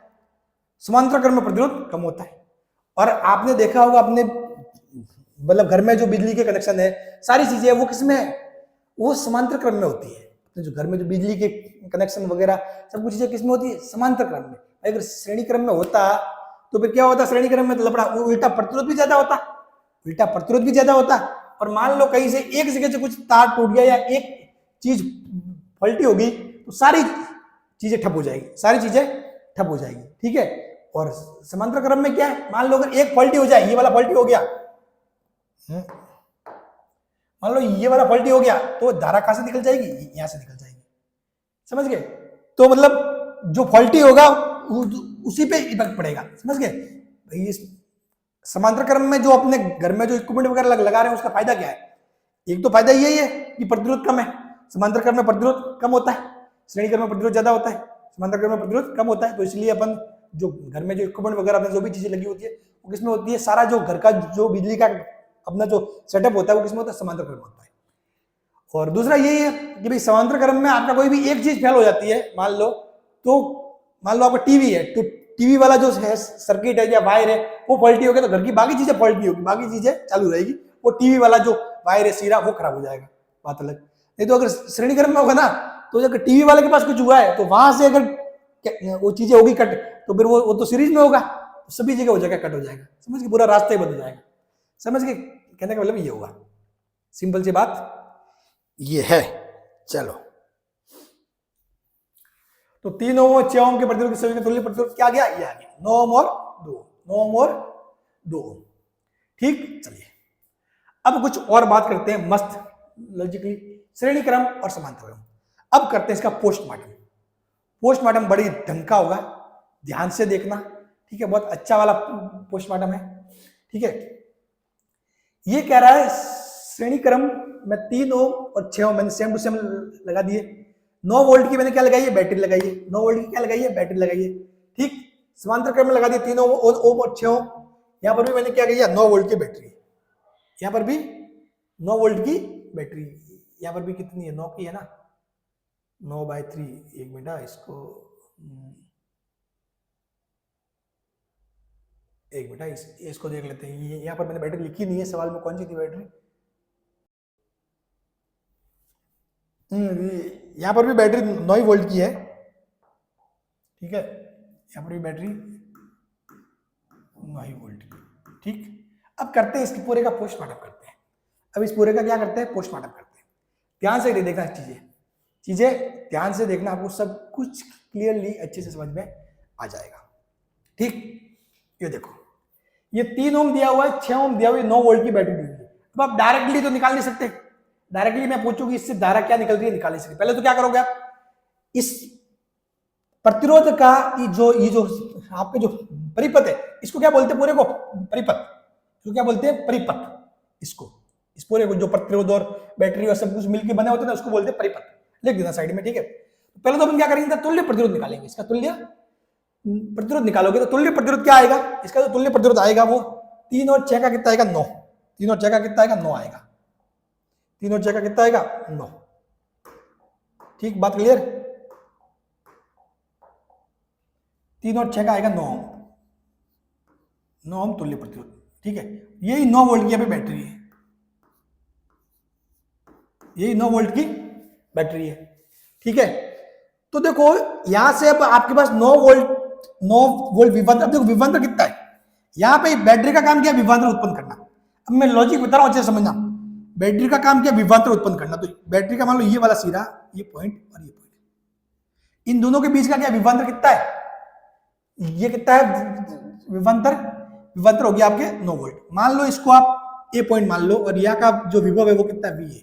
Speaker 1: समांतर क्रम में प्रतिरोध कम होता है। और आपने देखा होगा अपने मतलब घर में जो बिजली के कनेक्शन है, सारी चीजें वो किसमें है, वो समांतर क्रम में होती है। जो घर में जो बिजली के कनेक्शन वगैरह सब कुछ चीजें किसमें होती है, समांतर क्रम में। अगर श्रेणी क्रम में होता तो फिर क्या होता, श्रेणी क्रम में तो लपड़ा, उल्टा प्रतिरोध भी ज्यादा होता, उल्टा प्रतिरोध भी ज्यादा होता। और मान लो कहीं से एक जगह से कुछ तार टूट गया या एक चीज फल्टी होगी तो सारी चीजें ठप हो जाएगी, सारी चीजें ठप हो जाएगी। ठीक है, और समांतर क्रम में क्या है, मान लो अगर एक फल्टी हो जाए, ये वाला फल्टी हो गया, मान लो ये वाला फल्टी हो गया, तो धारा कहां से निकल जाएगी, यहां से निकल जाएगी। समझ गए? तो मतलब जो फल्टी होगा उसी पे इफेक्ट पड़ेगा। समझ गए भाई? समांतर क्रम में जो अपने घर में जो इक्विपमेंट वगैरह लगा रहे हैं उसका फायदा क्या है, एक तो फायदा यही है कि प्रतिरोध कम है, समांतर क्रम में प्रतिरोध कम होता है, श्रेणी क्रम में प्रतिरोध ज्यादा होता है, समांतर क्रम में प्रतिरोध कम होता है। तो इसलिए अपन जो घर में जो इक्विपमेंट वगैरह जो भी चीजें लगी होती है वो किसमें होती है, सारा जो घर का जो बिजली का अपना जो सेटअप होता है वो किसमें होता है, समांतर क्रम में होता है। और दूसरा यही है कि भाई समांतर क्रम में आपका कोई भी एक चीज फेल हो जाती है, मान लो, तो मान लो आपका टीवी है, तो टीवी वाला जो है सर्किट है या वायर है वो फॉल्टी हो गया तो घर की बाकी चीजें फॉल्टी होगी, बाकी चीजें चालू रहेगी, वो टीवी वाला जो वायर है सिरा वो खराब हो जाएगा, बात अलग। नहीं तो अगर श्रेणी क्रम में होगा ना, तो अगर टीवी वाले के पास कुछ हुआ है तो वहां से अगर वो चीजें होगी कट, तो फिर वो तो सीरीज में होगा, सभी जगह हो जाएगा, कट हो जाएगा। समझ के, पूरा रास्ता ही बदल जाएगा। समझ के, कहने का मतलब ये होगा, सिंपल सी बात ये है। चलो, तो 3 ओम और 6 ओम के प्रतिरोध के संयोजन तुल्य प्रतिरोध क्या गया, ये आ गया 9 ओम और 2, 9 ओम और 2 ओम। ठीक, चलिए अब कुछ और बात करते हैं मस्त लॉजिकली, श्रेणी क्रम और समांतर क्रम। अब करते हैं इसका पोस्टमार्टम। पोस्टमार्टम बड़ी ढंग का होगा, ध्यान से देखना। ठीक है, बहुत अच्छा वाला पोस्टमार्टम है। ठीक है, ये कह रहा है श्रेणी क्रम में 3 ओम और 6 ओम मैंने सेम टू सेम लगा दिए। 9 वोल्ट की मैंने क्या लगाई है, बैटरी लगाई है। 9 वोल्ट की क्या लगाई है, बैटरी लगाई है। ठीक, समांतर क्रम में लगा दिया 3 ओम और 6 ओम। यहां पर भी मैंने क्या किया, 9 वोल्ट की बैटरी, यहां पर भी 9 वोल्ट की बैटरी, यहां पर भी कितनी है, 9 की है ना, 9/3। एक मिनट, इसको देख लेते हैं। यहां पर मैंने बैटरी लिखी नहीं है सवाल में, कौन सी थी बैटरी। यहां पर भी बैटरी 9 वोल्ट की है। ठीक है, यहां पर भी बैटरी 9 वोल्ट की। ठीक, अब करते हैं इसके पूरे का पोस्टमार्टम करते हैं। अब इस पूरे का क्या करते हैं, पोस्टमार्टम करते हैं। ध्यान से देखना चीजें ध्यान से देखना, आपको सब कुछ क्लियरली अच्छे से समझ में आ जाएगा। ठीक, ये देखो, ये 3 ओम दिया हुआ है, 6 ओम दिया हुआ है, 9 वोल्ट की बैटरी दी हुई है। अब आप डायरेक्टली तो निकाल नहीं सकते, डायरेक्टली मैं पूछूंगी इससे धारा क्या निकल रही है, निकालने से पहले तो क्या करोगे आप, इस प्रतिरोध का ये जो आपके जो परिपथ है, इसको क्या बोलते हैं, पूरे को परिपथ, इसको क्या बोलते हैं, परिपथ। इसको, इस पूरे को जो प्रतिरोध और बैटरी और सब कुछ मिलकर बने होते हैं ना, उसको बोलते हैं परिपथ। लिख देना साइड में, ठीक है। तो पहले तो अपन क्या करेंगे, तुल्य प्रतिरोध निकालेंगे। इसका तुल्य प्रतिरोध निकालोगे तो तुल्य प्रतिरोध क्या आएगा, इसका जो तुल्य प्रतिरोध आएगा वो 3 और 6 का कितना आएगा, 9। 3 और 6 का कितना आएगा, 9 आएगा। 3 और 6 का कितना आएगा, 9। ठीक, बात क्लियर। 3 और 6 का आएगा 9 ओम, 9 ओम तुल्य प्रतिरोध, ठीक है। यही 9 वोल्ट की यहाँ पे बैटरी है, यही 9 वोल्ट की बैटरी है, ठीक है। तो देखो यहां से अब आपके पास 9 वोल्ट विभवांतर। अब देखो विभवांतर कितना है, यहां पे बैटरी का काम क्या है, विभवांतर उत्पन्न करना। अब मैं लॉजिक बता रहा हूं, अच्छे से समझना। बैटरी का काम क्या है, विभवांतर उत्पन्न करना। तो बैटरी का मान लो ये वाला सिरा, ये पॉइंट और ये पॉइंट, इन दोनों के बीच का क्या विभवांतर कितना है, ये कितना है विभवांतर, विभवांतर हो गया आपके 9 वोल्ट। मान लो इसको आप ए पॉइंट मान लो, और यहाँ का जो विभव है वो कितना वी है,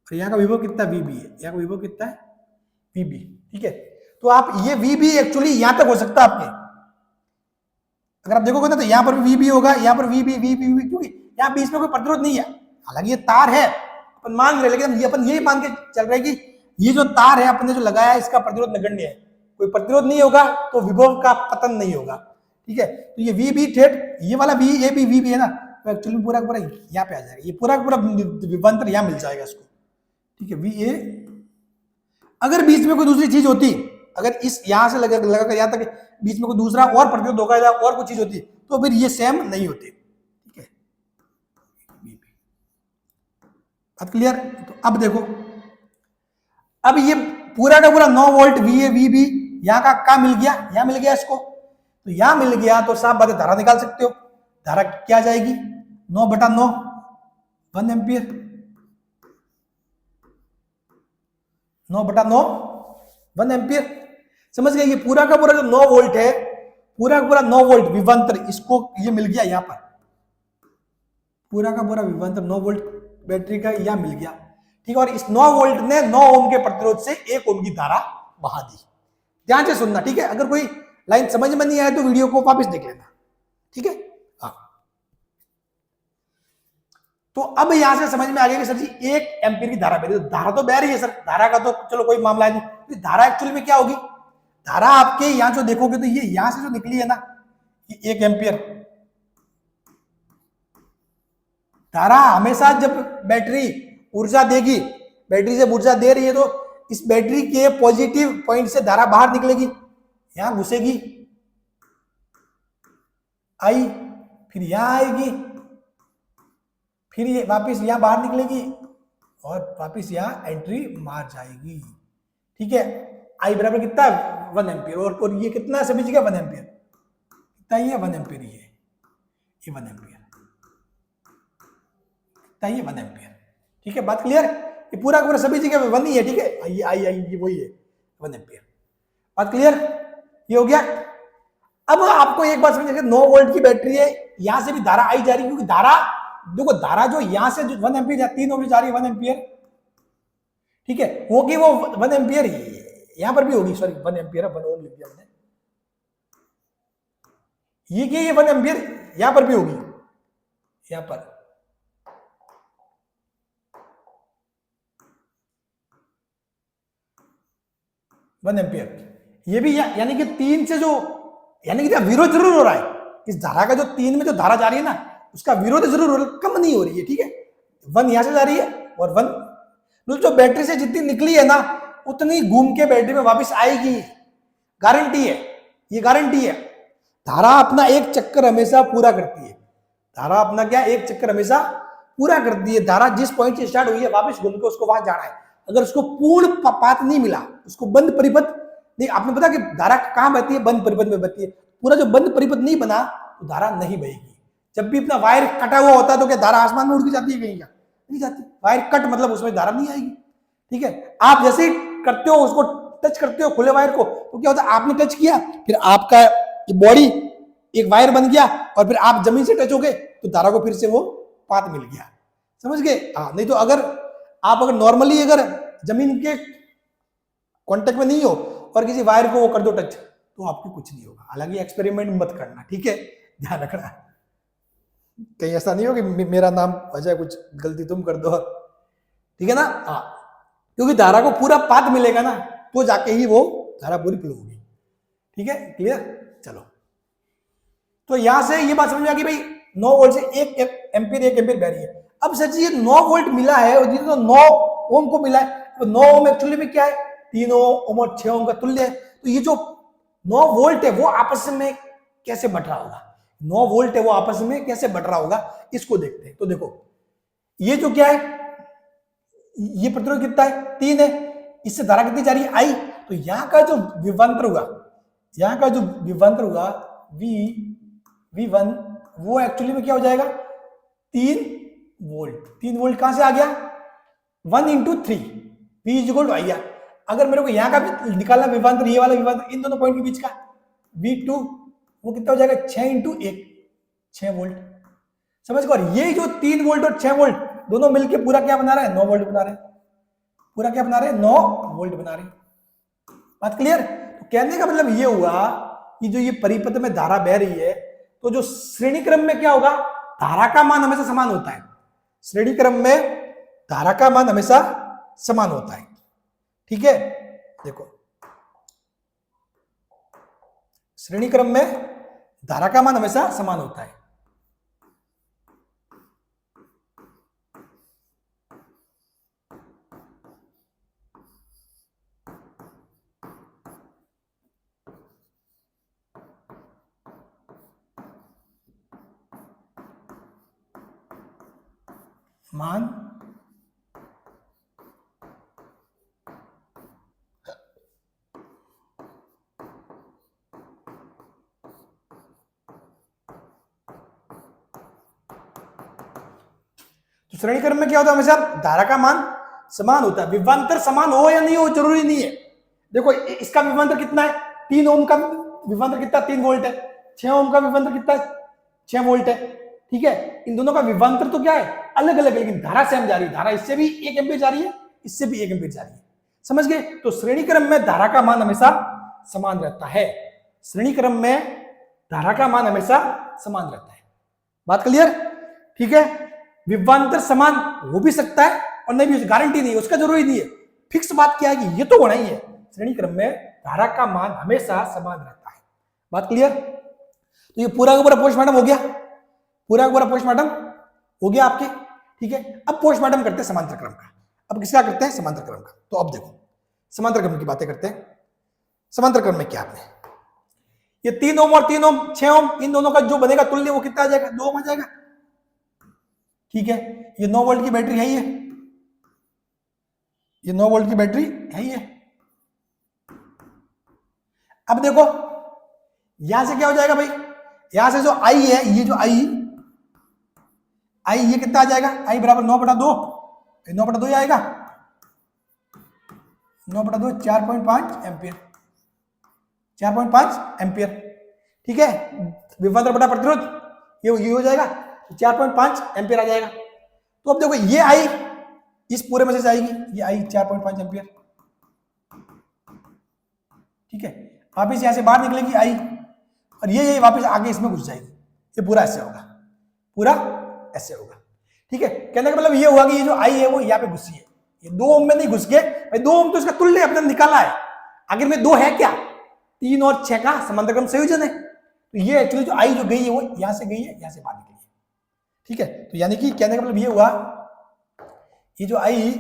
Speaker 1: और यहाँ का विभव कितना वीबी है, यहाँ का विभव कितना है वीबी, ठीक है। तो आप ये वीबी एक्चुअली यहां तक हो सकता है आपके, अगर आप देखोगे ना तो यहाँ पर भी वीबी होगा, यहाँ पर वीबी वीबी, क्योंकि यहाँ बीच में कोई प्रतिरोध नहीं है। हालांकि ये तार है अपन मान रहे, लेकिन ये अपन यही मान के चल रहे कि ये जो तार है अपन ने जो लगाया है इसका प्रतिरोध नगण्य है, कोई प्रतिरोध नहीं होगा तो विभव का पतन नहीं होगा, ठीक है। तो ये वी बी ठेठ ये वाला V A B V B है ना, तो एक्चुअली पूरा पूरा यहाँ पे आ जाएगा, ये पूरा पूरा विभवांतर यहाँ मिल जाएगा इसको, ठीक है। वी ए, अगर बीच में कोई दूसरी चीज होती, अगर इस यहां से लगा कर यहाँ तक बीच में कोई दूसरा और प्रतिरोध होगा या और कोई चीज होती तो फिर ये सेम नहीं होती, ठीक है। बात क्लियर। तो अब देखो, अब ये पूरा का पूरा 9 volt V A V B यहाँ का क्या मिल गया, यहाँ मिल गया इसको, तो यहाँ मिल गया तो साफ बात है धारा निकाल सकते हो। धारा क्या जाएगी, 9/9 1 एम्पियर, 9/9 1 एम्पियर, समझ गए। ये पूरा का पूरा जो 9 वोल्ट है, पूरा का पूरा 9 वोल्ट विभवांतर, इसको ये मिल गया यहाँ पर, पूरा का पूरा विभवांतर 9 वोल्ट बैटरी का यहाँ मिल गया, ठीक है। और इस 9 वोल्ट ने 9 ओम के प्रतिरोध से 1 ओम की धारा बहा दी। ध्यान से सुनना, ठीक है। अगर कोई लाइन समझ में नहीं आए तो वीडियो को वापस देख लेना, ठीक है। हाँ, तो अब यहां से समझ में आ गया कि सर जी 1 एम्पीयर की धारा बह रही है। धारा तो बह रही है सर, धारा का तो चलो कोई मामला नहीं, तो धारा एक्चुअली में क्या होगी, धारा आपके यहां जो देखोगे तो ये यहां से जो निकली है ना, ये 1 एम्पीयर धारा हमेशा जब बैटरी ऊर्जा देगी, बैटरी जब ऊर्जा दे रही है तो इस बैटरी के पॉजिटिव पॉइंट से धारा बाहर निकलेगी, यहां घुसेगी आई, फिर यहां आएगी, फिर ये वापस यहां बाहर निकलेगी और वापस यहां एंट्री मार जाएगी, ठीक है। आई बराबर कितना, 1 एम्पीयर, और ये कितना सभी जगह 1 एम्पीयर, कितना ये 1 एम्पीयर, ये 1 एम्पीयर, कितना ये 1 एम्पीयर, ठीक है। बात क्लियर। ये पूरा पूरा सभी जगह 1 ही है, ठीक है। आई ये वही है 1 एम्पीयर, बात क्लियर। ये हो गया। अब आपको एक बात समझिए, 9 वोल्ट की बैटरी है, यहां से भी धारा आई जा रही है, क्योंकि धारा देखो, धारा जो यहां से जो 1 एम्पीयर 3 ओम जा रही है 1 एम्पीयर, ठीक है, होगी वो 1 एम्पीयर यहां पर भी होगी, सॉरी 1 एम्पीयर 1 ओम लिख दिया मैंने, ये क्या, ये 1 एम्पीयर यहां पर भी होगी, यहां पर 1 एम्पीयर, ये भी यानी कि 3 से जो, यानी कि विरोध जरूर हो रहा है इस धारा का, जो 3 में जो धारा जा रही है ना उसका विरोध जरूर हो रहा है, कम नहीं हो रही है, ठीक है। 1 यहां से जा रही है और 1 जो बैटरी से जितनी निकली है ना उतनी घूम के बैटरी में वापस आएगी, गारंटी है, ये गारंटी है। धारा अपना एक चक्कर हमेशा पूरा करती है, धारा अपना क्या एक चक्कर हमेशा पूरा करती है। धारा जिस पॉइंट से स्टार्ट हुई है वापस घूम के उसको वहां जाना है। अगर उसको पूर्ण पात नहीं मिला, उसको बंद परिपथ नहीं, आपने पता कि धारा कहां बहती है, बंद परिपथ में बहती है। पूरा जो बंद परिपथ नहीं बना तो धारा नहीं बहेगी। जब भी अपना वायर कटा हुआ होता है तो क्या धारा आसमान में उड़ के जाती है कहीं, क्या नहीं जाती। वायर कट मतलब उसमें धारा नहीं आएगी, ठीक है। आप जैसे ही करते हो उसको टच करते हो खुले वायर को, तो क्या होता है, आपने टच किया, फिर आपका बॉडी एक वायर बन गया और फिर आप जमीन से टच हो गए तो धारा को फिर से वो पाथ मिल गया, समझ गए। हाँ, नहीं तो अगर आप अगर नॉर्मली अगर जमीन के कांटेक्ट में नहीं हो और किसी वायर को वो कर दो टच, तो आपको कुछ नहीं होगा। हालांकि एक्सपेरिमेंट मत करना, ठीक है, ध्यान रखना। कहीं ऐसा नहीं हो कि मेरा नाम अजय, कुछ गलती तुम कर दो, ठीक है ना। हाँ, क्योंकि धारा को पूरा पाथ मिलेगा ना, तो जाके ही वो धारा पूरी फ्लो होगी। ठीक है, क्लियर। चलो, तो यहां से ये बात समझ में आ गई भाई, 9 वोल्ट से 1 एम्पीयर बह रही है। अब सर जी ये 9 वोल्ट मिला है और जिसको 9 ओम को मिला है, तो 9 ओम एक्चुअली में क्या है, 3 ओम और 6 ओम का तुल्य है। तो ये जो 9 वोल्ट है वो आपस में कैसे बट रहा होगा, 9 वोल्ट है वो आपस में कैसे बट रहा होगा, इसको देखते हैं। तो देखो ये जो क्या है, ये प्रतिरोध कितना है, 3 है, इससे धारा कितनी जा रही है, आई। तो यहां का जो विभवांतर होगा, यहां का जो विभवांतर होगा V1, वो एक्चुअली में क्या हो जाएगा, 3 वोल्ट। 3 वोल्ट कहां से आ गया, 1 into 3, V is equal to I. अगर मेरे को यहां का भी निकालना विभवांतर, ये वाला विभवांतर इन दोनों पॉइंट के बीच का, V2 वो कितना हो जाएगा, 6 इंटू 1, 6 वोल्ट। समझ गए। और ये जो 3 वोल्ट और 6 वोल्ट दोनों मिलके पूरा क्या बना रहे हैं, 9 वोल्ट बना रहे हैं। पूरा क्या बना रहे हैं, 9 वोल्ट बना रहे हैं। बात क्लियर। तो कहने का मतलब ये हुआ कि जो ये परिपथ में धारा बह रही है, तो जो श्रेणी क्रम में क्या होगा, धारा का मान हमेशा समान होता है। श्रेणी क्रम में धारा का मान हमेशा समान होता है। ठीक है, देखो श्रेणी क्रम में धारा का मान हमेशा समान होता है। मान तो श्रेणी क्रम में क्या होता है, हमेशा धारा का मान समान होता है। विभवांतर समान हो या नहीं हो जरूरी नहीं है। देखो इसका विभवांतर कितना है, 3 ओम का विभवांतर कितना, 3 वोल्ट है। 6 ओम का विभवांतर कितना है, 6 वोल्ट है। ठीक है, इन दोनों का विभवांतर तो क्या है, अलग अलग, लेकिन धारा सेम जा रही है। धारा इससे भी 1 एम्पीयर जा रही है, इससे भी 1 एम्पीयर जा रही है। समझ गए। तो श्रेणी क्रम में धारा का मान हमेशा समान रहता है। श्रेणी क्रम में धारा का मान हमेशा समान रहता है। बात क्लियर। ठीक है, विभवांतर समान हो भी सकता है और नहीं भी, गारंटी नहीं है, उसका जरूरी नहीं है। फिक्स बात क्या है कि ये तो होना ही है, श्रेणी क्रम में धारा का मान हमेशा समान रहता है। बात क्लियर। तो ये पूरा का पूरा पोस्टमार्टम हो गया, पूरा का पूरा पोस्टमार्टम हो गया आपके। ठीक है, अब पोस्टमार्टम करते हैं समांतर क्रम का। अब किसका करते हैं, समांतर क्रम का। तो अब देखो समांतर क्रम की बातें करते हैं। समांतर क्रम में क्या आपने, ये 3 ओम और 3 ओम 6 ओम, इन दोनों का जो बनेगा तुल्य वो कितना आ जाएगा, 2 ओम आ जाएगा। ठीक है, ये 9 वोल्ट की बैटरी है, ये 9 वोल्ट की बैटरी है ही है। अब देखो यहां से क्या हो जाएगा भाई, यहां से जो आई है, ये जो आई ये कितना आ जाएगा, आई बराबर 9/2, 9/2 आएगा, 9/2 4.5 एम्पियर, 4.5 एम्पियर। ठीक है, विभवांतर बटा प्रतिरोध ये हो जाएगा, 4.5 एम्पियर आ जाएगा। तो अब देखो ये आई इस पूरे में से जाएगी, ये आई 4.5 एम्पियर। ठीक है, वापिस यहां से बाहर निकलेगी आई, और ये वापस आगे इसमें घुस जाएगी। ये पूरा ऐसे होगा, पूरा ऐसे होगा। ठीक है, कहने का मतलब ये हुआ कि ये जो आई है वो यहाँ पे घुसी है, ये 2 ओम में नहीं घुस गए भाई। 2 ओम तो इसका तुल्य अपने निकाला है, आखिर में 2 है क्या, 3 और 6 का समांतर क्रम संयोजन है। तो ये एक्चुअली जो आई जो गई है वो यहां से गई है, यहां से बाहर निकली है। ठीक है, तो यानी कि कहने का मतलब ये हुआ, ये जो आई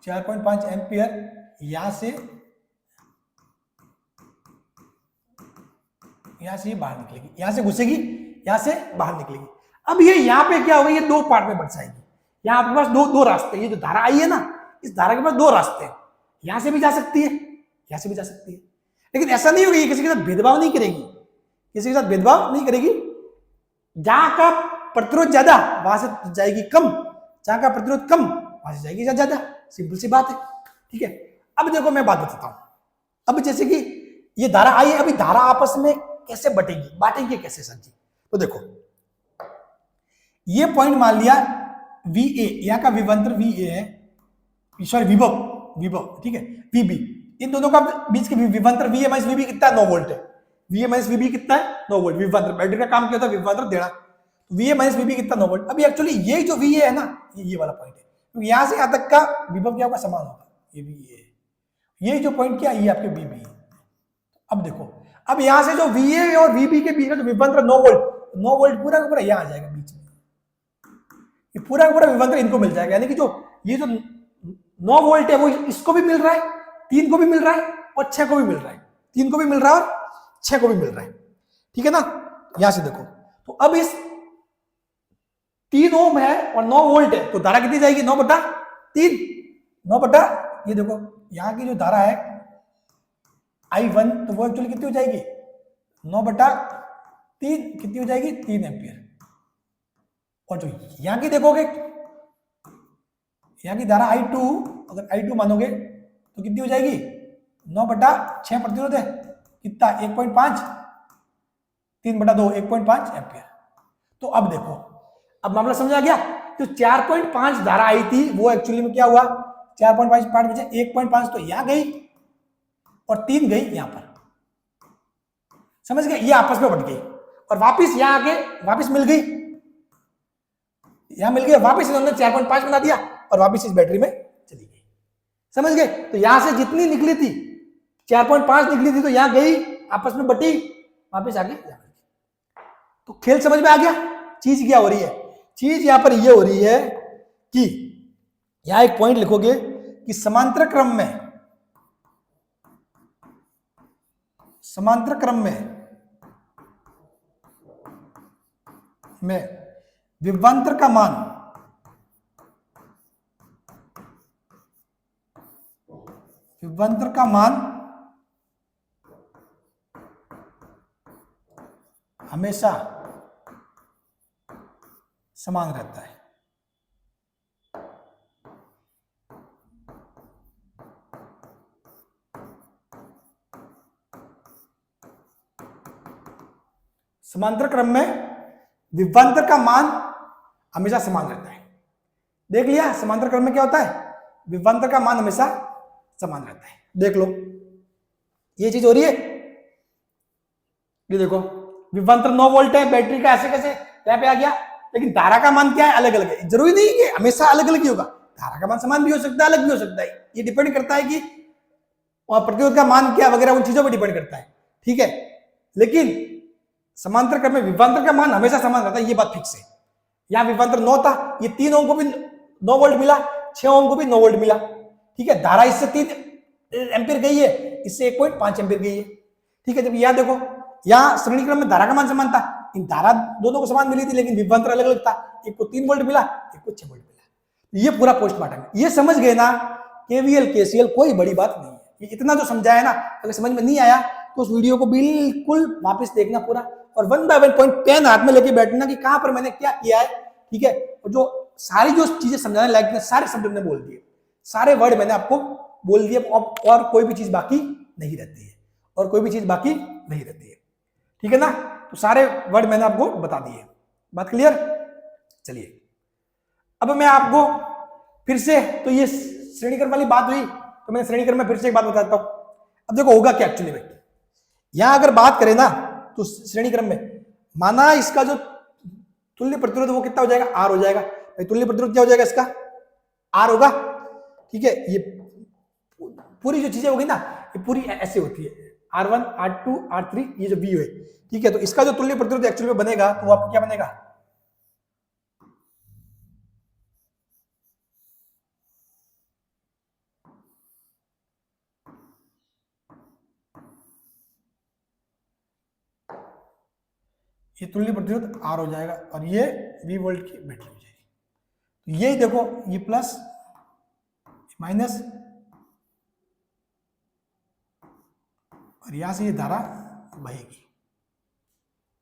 Speaker 1: 4.5 एम्पियर यहां से बाहर निकलेगी, यहां से घुसेगी, यहां से बाहर निकलेगी। अब ये यहां पे क्या होगा, ये 2 पार्ट में बट जाएगी। यहां आपके पास दो रास्ते, ये जो धारा आई है ना, इस धारा के पास 2 रास्ते हैं, यहां से भी जा सकती है, यहां से भी जा सकती है। लेकिन ऐसा नहीं होगा, ये किसी के साथ भेदभाव नहीं करेगी, किसी के साथ भेदभाव नहीं करेगी। जहां का प्रतिरोध ज्यादा वहां से जाएगी कम, जहां का प्रतिरोध कम वहां से जाएगी ज्यादा। सिंपल सी बात है। ठीक है, अब देखो मैं बात बताता हूं। अब जैसे कि ये धारा आई है, अभी धारा आपस में कैसे बटेगी, बांटेंगे कैसे सर जी। तो देखो ये पॉइंट मान लिया वी ए, यहाँ का विभवांतर वी ए है, सॉरी विभव, विभव ठीक है, वीबी, इन दोनों का बीच के विभवांतर वी ए माइनस वीबी कितना है, 9 वोल्ट है। वी ए माइनस वीबी कितना है, 9 वोल्ट। विभवांतर, बैटरी का काम क्या होता है, विभवांतर देना। वी ए माइनस वीबी कितना, 9 वोल्ट। अभी एक्चुअली ये जो वी ए है ना, ये वाला पॉइंट है, क्योंकि यहां से यहां तक का विभव क्या होगा, समान होगा। ये वी ए, ये जो पॉइंट क्या है, ये आपके वीबी। अब देखो, अब यहां से जो वी ए और वीबी के बीच का जो विभवांतर 9 वोल्ट, 9 वोल्ट पूरा का पूरा यहां आ जाएगा बीच में, ये पूरा का पूरा विभवांतर इनको मिल जाएगा। यानी कि जो ये जो 9 वोल्ट है वो इसको भी मिल रहा है, 3 को भी मिल रहा है और 6 को भी मिल रहा है, 3 को भी मिल रहा है और 6 को भी मिल रहा है, ठीक है ना। यहां से देखो, तो अब इस 3 ओम है और 9 वोल्ट है, तो धारा कितनी जाएगी, 9/3, 9 ये देखो यहां की जो धारा है I1, तो वो एक्चुअली कितनी हो जाएगी, 9/3 कितनी हो जाएगी, 3 एम्पियर। और जो यहां की देखोगे, यहां की धारा I2, अगर I2 मानोगे तो कितनी हो जाएगी, 9/6 प्रतिरोध है, कितना 1.5, 3/2, 1.5 एम्पियर। तो अब देखो, अब मामला समझा गया। तो 4.5 धारा आई थी, वो एक्चुअली में क्या हुआ, 4.5 पार्ट में 1.5 तो यहां गई और 3 गई यहां पर, समझ गए, ये आपस में बट गई और वापिस यहां आके वापिस मिल गई, यहां मिल गई, वापिस इन्होंने 4.5 बना दिया और वापिस इस बैटरी में चली गई, समझ गए। तो यहां से जितनी निकली थी 4.5 निकली थी, तो यहां गई, आपस में बटी, वापिस आगे। तो खेल समझ में आ गया। चीज क्या हो रही है, चीज यहां पर ये हो रही है कि यहां एक पॉइंट लिखोगे कि समांतर क्रम में विभवांतर का मान हमेशा समान रहता है। समांतर क्रम में विभवांतर का मान हमेशा समान रहता है। देख लिया, समांतर क्रम में क्या होता है, विभवांतर का मान हमेशा समान रहता है। देख लो, ये चीज हो रही है। ये देखो, विभवांतर 9 वोल्ट है, बैटरी का ऐसे कैसे यहाँ पे आ गया, लेकिन धारा का मान क्या है, अलग अलग है। जरूरी नहीं कि हमेशा अलग अलग ही होगा, धारा का मान समान भी हो सकता है, अलग भी हो सकता है। ये डिपेंड करता है कि प्रतिरोध का मान क्या वगैरह, उन चीजों पर डिपेंड करता है, ठीक है। लेकिन समांतर क्रम में विभवांतर का मान हमेशा समान रहता है, ये बात फिक्स है। यहां विभवांतर 9 था, ये 3 ओम को भी 9 वोल्ट मिला, 6 ओम को भी 9 वोल्ट मिला, ठीक है। धारा इससे 3 एम्पीयर गई है, इससे 1.5 एम्पीयर गई है, ठीक है। जब यहां देखो, यहां श्रेणी क्रम में धारा का मान समान था, इन धारा दोनों को समान मिली थी, लेकिन विभवांतर अलग अलग था, एक को 3 वोल्ट मिला, एक को 6 वोल्ट मिला। ये पूरा पोस्टमार्टम है। ये समझ गए ना, केवीएल केसीएल कोई बड़ी बात नहीं है। ये इतना जो समझाया ना, अगर समझ में नहीं आया तो उस वीडियो को बिल्कुल वापस देखना पूरा, और 1 बाय 1 पॉइंट पेन हाथ में लेके बैठना कि कहां पर मैंने क्या किया है, ठीक है। और जो सारी जो चीजें समझाने लायक थी, सारे शब्द मैंने बोल दिए, सारे वर्ड मैंने आपको बोल दिए, और कोई भी चीज बाकी नहीं रहती है, और कोई भी चीज बाकी नहीं रहती है, ठीक है ना। तो सारे वर्ड मैंने आपको बता दिए, बात क्लियर। चलिए, अब मैं आपको फिर से, तो ये श्रेणी क्रम वाली बात हुई, तो मैं श्रेणी क्रम में फिर से एक बात बताता हूं। अब देखो होगा क्या एक्चुअली में, यहां अगर बात करें ना, तो श्रेणी क्रम में माना इसका जो तुल्य प्रतिरोध वो कितना हो जाएगा, आर हो जाएगा। तुल्य प्रतिरोध क्या हो जाएगा, इसका आर होगा, ठीक है। ये पूरी जो चीजें होगी ना, ये पूरी ऐसे होती है, R1 R2 R3, ये जो V है, ठीक है। तो इसका जो तुल्य प्रतिरोध एक्चुअली में बनेगा, तो वो आपको क्या बनेगा, ये तुल्य प्रतिरोध R हो जाएगा, और ये V वोल्ट की बैटरी हो जाएगी। तो यही देखो, ये प्लस माइनस, और यहां से ये धारा बहेगी,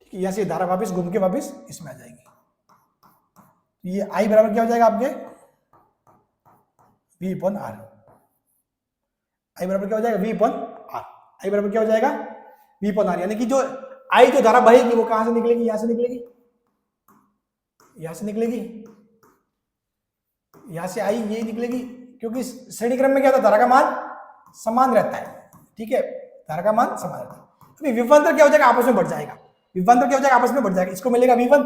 Speaker 1: ठीक है। यहां से ये धारा वापस घूम के वापस इसमें आ जाएगी। तो ये I बराबर क्या हो जाएगा आपके, V/R। I बराबर क्या हो जाएगा, V/R। I बराबर क्या हो जाएगा, V/R। यानी कि जो I जो धारा बहेगी वो कहां से निकलेगी, यहां से निकलेगी, यहां से निकलेगी, यहां से आई ये निकलेगी, क्योंकि श्रेणी क्रम में क्या होता है, धारा का मान समान रहता है, ठीक है, धारा का मान समान रहता है। अभी विभवांतर क्या हो जाएगा, आपस में बढ़ जाएगा, विभवांतर क्या हो जाएगा, आपस में बढ़ जाएगा, इसको मिलेगा V1,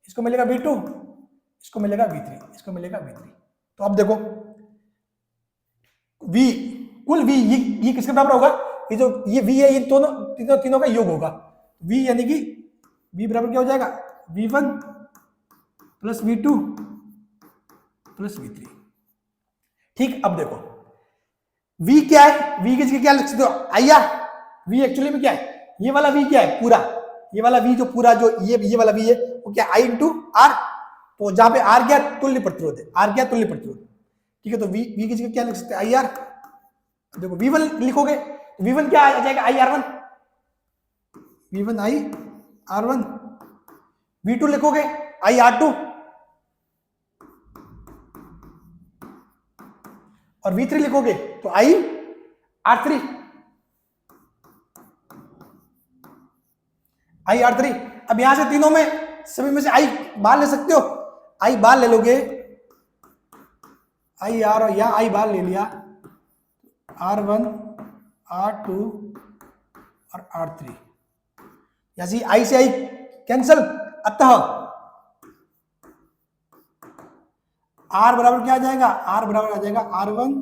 Speaker 1: इसको मिलेगा V2, इसको मिलेगा V3, इसको मिलेगा V3। तो अब देखो V, कुल V ये किसके बराबर होगा, ये जो ये V है ये दोनों तीनों का योग होगा, V यानी कि V बराबर क्या हो जाएगा, V1 plus V2 plus V3। ठीक, अब देखो V क्या है, V की जगह क्या लिख सकते हो, आया V एक्चुअली में क्या है, ये वाला V क्या है पूरा, ये वाला V जो पूरा जो ये वाला V है वो क्या I इंटू R, तो जहां पे R क्या तुल्य प्रतिरोध है, R क्या तुल्य प्रतिरोध, ठीक है, तो V की जगह क्या लिख सकते हैं, IR। देखो V1 लिखोगे तो V1 क्या आ जाएगा, IR1, V1 IR1, V2 लिखोगे IR2 और V3 लिखोगे तो IR3, IR3। अब यहां से तीनों में सभी में से I बाहर ले सकते हो, I बाहर ले लोगे, IR और यहां I बाहर ले लिया, R1 R2 और R3, यहां I से I कैंसल, अतः R बराबर क्या आ जाएगा, R बराबर आ जाएगा R1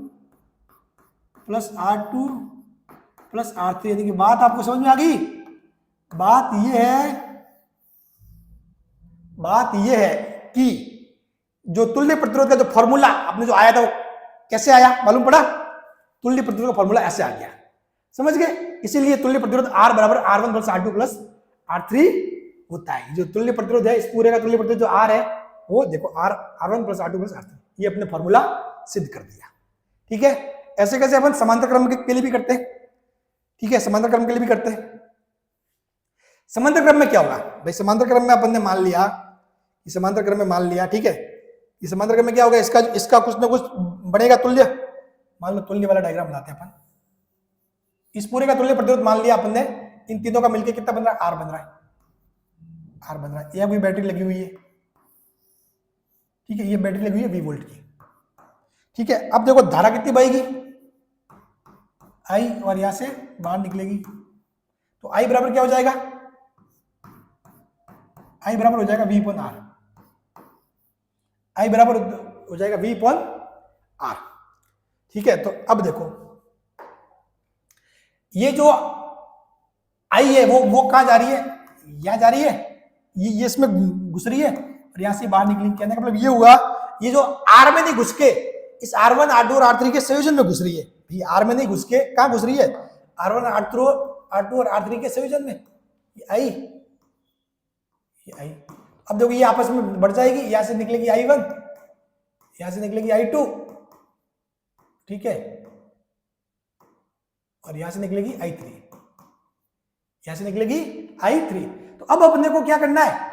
Speaker 1: plus R2 plus R3। यानी कि बात आपको समझ में आ गई, बात यह है कि जो तुल्य प्रतिरोध का जो फॉर्मूला आपने जो आया था वो कैसे आया मालूम पड़ा, तुल्य प्रतिरोध का फॉर्मूला ऐसे आ गया, समझ गए, इसीलिए तुल्य प्रतिरोध R बराबर R1 plus R2 plus R3 होता है। जो तुल्य प्रतिरोध है इस पूरे का तुल्य प्रतिरोध जो R है वो देखो R1 plus R2 plus R3, ये अपने फॉर्मूला सिद्ध कर दिया, ठीक है। ऐसे कैसे अपन समांतर क्रम के लिए भी करते हैं, ठीक है, समांतर क्रम के लिए भी करते हैं। समांतर क्रम में क्या होगा भाई, समांतर क्रम में अपन ने मान लिया, समांतर क्रम में मान लिया, ठीक है, इस समांतर क्रम में क्या होगा, इसका कुछ ना कुछ बनेगा तुल्य, मान लो तुल्य वाला डायग्राम बनाते हैं अपन, इस पूरे का तुल्य प्रतिरोध मान लिया अपन ने, इन तीनों का मिलकर कितना बन रहा है, R बन रहा है, R बन रहा है, यह कोई बैटरी लगी हुई है, ठीक है, ये बैटरी लगी हुई है 20 वोल्ट की, ठीक है। अब देखो धारा कितनी बहेगी, I और यहां से बाहर निकलेगी, तो I बराबर क्या हो जाएगा, I बराबर हो जाएगा V अपॉन R, I बराबर हो जाएगा V अपॉन R, ठीक है। तो अब देखो ये जो I है वो कहां जा रही है, यहां जा रही है, ये इसमें घुस रही है और यहां से बाहर निकली, कहने का मतलब ये हुआ, ये जो R में नहीं घुस के इस R1 R2 और R3 के संयोजन में घुस रही है, ये R में नहीं घुस के कहां घुस रही है, R1 R2 और R3 के संयोजन में, ये आई। अब देखो ये आपस में बढ़ जाएगी, यहां से निकलेगी I1, यहां से निकलेगी I2, ठीक है, और यहां से निकलेगी I3, यहां से निकलेगी I3। तो अब अपने को क्या करना है,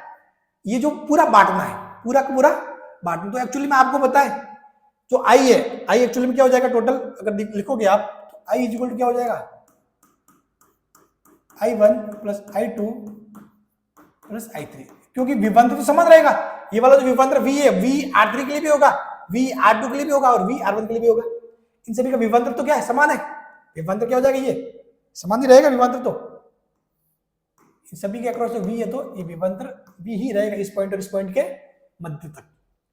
Speaker 1: ये जो पूरा बांटना है, पूरा का पूरा बांटना। तो एक्चुअली में आपको पता है जो I है, I एक्चुअली में क्या हो जाएगा टोटल, अगर लिखोगे आप तो I इज इक्वल टू क्या हो जाएगा, I1 plus I2 plus I3, क्योंकि विभवांतर तो समान रहेगा, ये वाला जो विभवांतर V है V R3 के लिए भी होगा, V R2 के लिए भी होगा और V R1 के लिए भी होगा, इन सभी का विभवांतर तो क्या है, समान है, विभवांतर क्या हो जाएगा, ये समान ही रहेगा विभवांतर, तो इन सभी के अक्रॉस जो V है तो ये विभवांतर V ही रहेगा इस पॉइंट और इस पॉइंट के मध्य तक,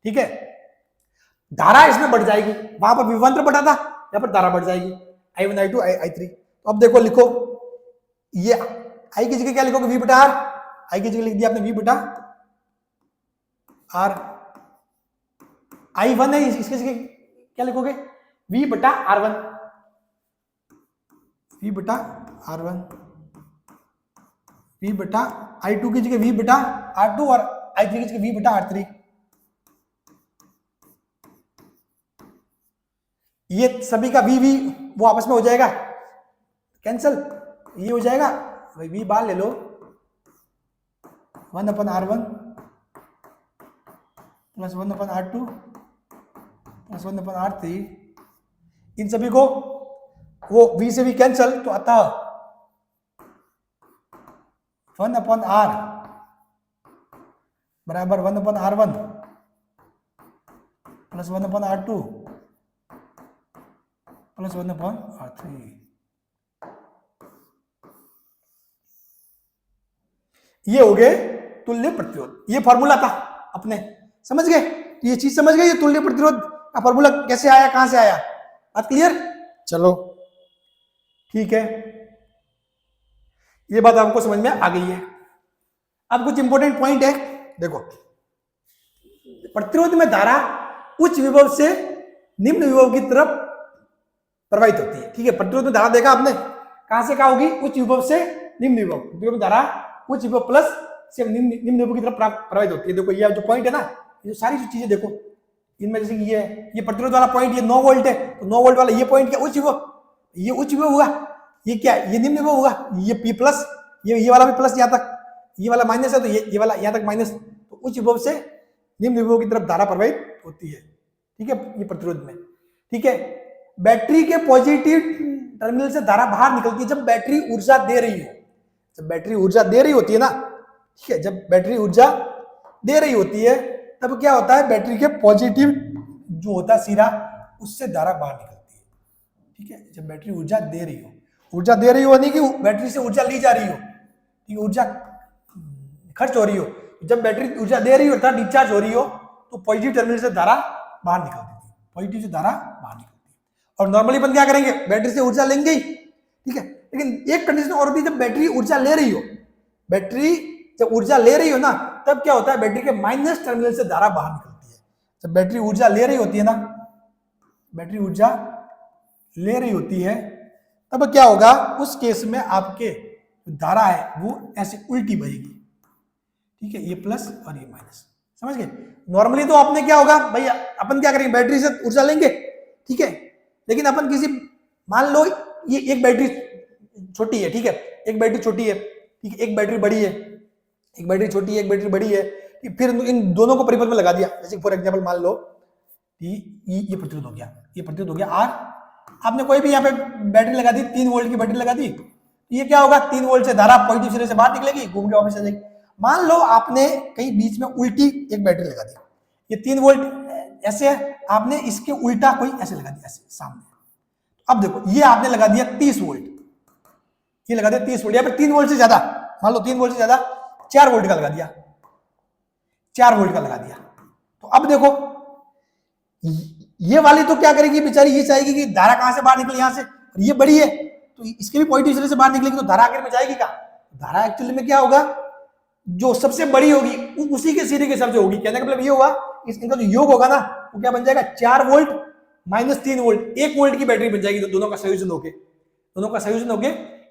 Speaker 1: ठीक है। धारा इसमें बढ़ जाएगी, वहां पर विभवांतर बढ़ा था, यहां पर धारा बढ़ जाएगी, I1 I2 I3। तो अब देखो लिखो, ये I की जगह क्या लिखोगे, V बटा R, I की जगह लिख दिया आपने V बटा R, I1 है, इसकी जगह क्या लिखोगे, V बटा R1, V बटा R1, V बटा I2 की जगह V बटा R2 और I3 की जगह V बटा R3। ये सभी का V वो आपस में हो जाएगा कैंसल, ये हो जाएगा भाई V बाहर ले लो, 1 अपन R1 प्लस 1 अपन R2 प्लस 1 अपन R3, इन सभी को वो V से V कैंसल, तो अतः 1 अपन R बराबर 1/R1 plus 1/R2 plus 1/R3। ये हो गए तुल्य प्रतिरोध। ये फॉर्मूला था अपने, समझ गए? तो ये चीज समझ गए, ये तुल्य प्रतिरोध का फॉर्मूला कैसे आया, कहां से आया, बात क्लियर? चलो ठीक है, ये बात आपको समझ में आ गई है। अब कुछ इंपॉर्टेंट पॉइंट है, देखो प्रतिरोध में धारा उच्च विभव से निम्न विभव की तरफ प्रवाहित होती है। ठीक है, प्रतिरोध में धारा देखा आपने, कहां से कहां होगी, उच्च विभव से निम्न विभव। प्रतिरोध में धारा उच्च विभव प्लस से निम्न विभव की तरफ प्रवाहित होती है। देखो ये जो पॉइंट है ना, ये सारी चीजें देखो, इनमें जैसे ये प्रतिरोध वाला पॉइंट, ये 9 वोल्ट है, तो 9 वोल्ट वाला ये पॉइंट क्या, उच्च विभव, ये उच्च विभव हुआ। ये क्या, ये निम्न विभव होगा, ये P प्लस, ये वाला भी प्लस यहाँ तक, ये वाला माइनस है, तो ये वाला यहाँ तक माइनस। तो उच्च विभव से निम्न विभव की तरफ धारा प्रवाहित होती है। ठीक है, ये प्रतिरोध में। ठीक है, बैटरी के पॉजिटिव टर्मिनल से धारा बाहर निकलती है जब बैटरी ऊर्जा दे रही हो। जब बैटरी ऊर्जा दे रही होती है ना, ठीक है, जब बैटरी ऊर्जा दे रही होती है तब क्या होता है, बैटरी के पॉजिटिव जो होता है सिरा, उससे धारा बाहर निकलती है। ठीक है, जब बैटरी ऊर्जा दे रही हो, ऊर्जा दे रही हो नहीं कि बैटरी से ऊर्जा ली जा रही हो, ठीक, ऊर्जा खर्च हो रही हो। जब बैटरी ऊर्जा दे रही हो अर्थात डिस्चार्ज हो रही हो, तो पॉजिटिव टर्मिनल से धारा बाहर निकलती है, पॉजिटिव से धारा बाहर निकलती है। और नॉर्मली अपन क्या करेंगे, बैटरी से ऊर्जा लेंगे ही, ठीक है, लेकिन एक कंडीशन और होती है, जब बैटरी ऊर्जा ले रही हो, बैटरी जब ऊर्जा ले रही हो ना, तब क्या होता है, बैटरी के माइनस टर्मिनल से धारा बाहर निकलती है। जब बैटरी ऊर्जा ले रही होती है ना, बैटरी ऊर्जा ले रही होती है, तब क्या होगा, उस केस में आपके धारा है वो ऐसे उल्टी बहेगी। ठीक है, ये प्लस और ये माइनस, समझ गए? नॉर्मली तो आपने क्या होगा भाई, अपन क्या करेंगे, बैटरी से ऊर्जा लेंगे, ठीक है, लेकिन अपन किसी, मान लो ये एक बैटरी छोटी है, ठीक है, एक बैटरी छोटी है, ठीक है, एक बैटरी बड़ी है, एक बैटरी छोटी है, एक बैटरी बड़ी है, फिर इन दोनों को परिपथ में लगा दिया। जैसे फॉर एग्जांपल मान लो ये प्रतिरोध हो गया, ये प्रतिरोध हो गया R, आपने कोई भी यहाँ पे बैटरी लगा दी, 3 वोल्ट की बैटरी लगा दी, ये क्या होगा, 3 वोल्ट से धारा पॉजिटिव सिरे से बाहर निकलेगी, घूम के वापस आ जाएगी। मान लो आपने कहीं बीच में उल्टी एक बैटरी लगा दी, ये 3 वोल्ट ऐसे है, आपने इसके उल्टा कोई ऐसे लगा दिया, ऐसे सामने। अब देखो ये आपने लगा दिया 30 वोल्ट, ये लगा दिया 30 वोल्ट, या फिर 3 वोल्ट से ज्यादा, मान लो 3 वोल्ट से ज्यादा 4 वोल्ट का लगा दिया, 4 वोल्ट का लगा दिया। तो अब देखो ये वाली तो क्या करेगी बेचारी, ये चाहेगी कि धारा कहां से बाहर निकले, यहां से, और ये बड़ी है तो इसके भी पॉजिटिव सिरे से बाहर निकलेगी, तो धारा आखिर में जाएगी कहां, धारा एक्चुअली में क्या होगा, जो सबसे बड़ी होगी उसी के सिरे के हिसाब से होगी। कहने का मतलब ये होगा, इनका जो योग होगा ना, वो क्या बन जाएगा, 4 वोल्ट माइनस 3 वोल्ट, 1 वोल्ट की बैटरी बन जाएगी, तो दोनों का संयोजन होके, दोनों का संयोजन होके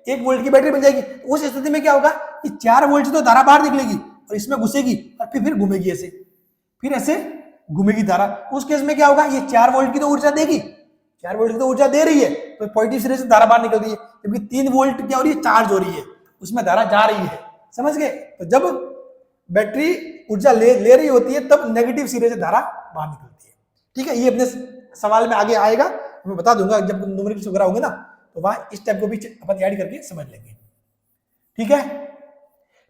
Speaker 1: 1 वोल्ट की बैटरी बन जाएगी। तो उस स्थिति में क्या होगा कि 4 वोल्ट से तो धारा बाहर निकलेगी और इसमें घुसेगी और फिर घूमेगी ऐसे, फिर ऐसे घूमेगी धारा। उस केस में क्या होगा, ये 4 वोल्ट की तो ऊर्जा देगी, 4 वोल्ट की तो ऊर्जा दे रही है, तो पॉजिटिव सिरे से धारा बाहर निकल रही है, जबकि 3 वोल्ट क्या हो रही है, चार्ज हो रही है, उसमें धारा जा रही है, समझ गए? तो जब बैटरी ऊर्जा ले रही होती है तब नेगेटिव सिरे से धारा बाहर निकलती है। ठीक है, ये अपने सवाल में आगे आएगा, मैं बता दूंगा जब न्यूमेरिकल्स वगैरह होंगे ना, तो वहां इस टाइप को भी अपन ऐड करके समझ लेंगे। ठीक है,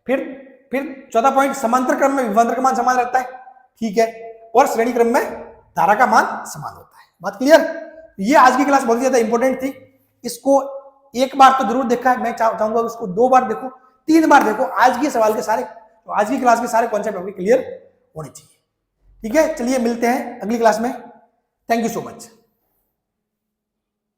Speaker 1: फिर चौथा पॉइंट, समांतर क्रम में विभवांतर का मान समान रहता है, ठीक है, और श्रेणी क्रम में धारा का मान समान होता है। बात क्लियर? ये आज की क्लास बहुत ज्यादा इंपॉर्टेंट थी, इसको एक बार तो जरूर देखा है, मैं चाहूंगा उसको 2 बार देखो, 3 बार देखो, आज के सवाल के सारे, तो आज की क्लास के सारे कॉन्सेप्ट आपके क्लियर होने चाहिए। ठीक है, चलिए मिलते हैं अगली क्लास में, थैंक यू सो मच।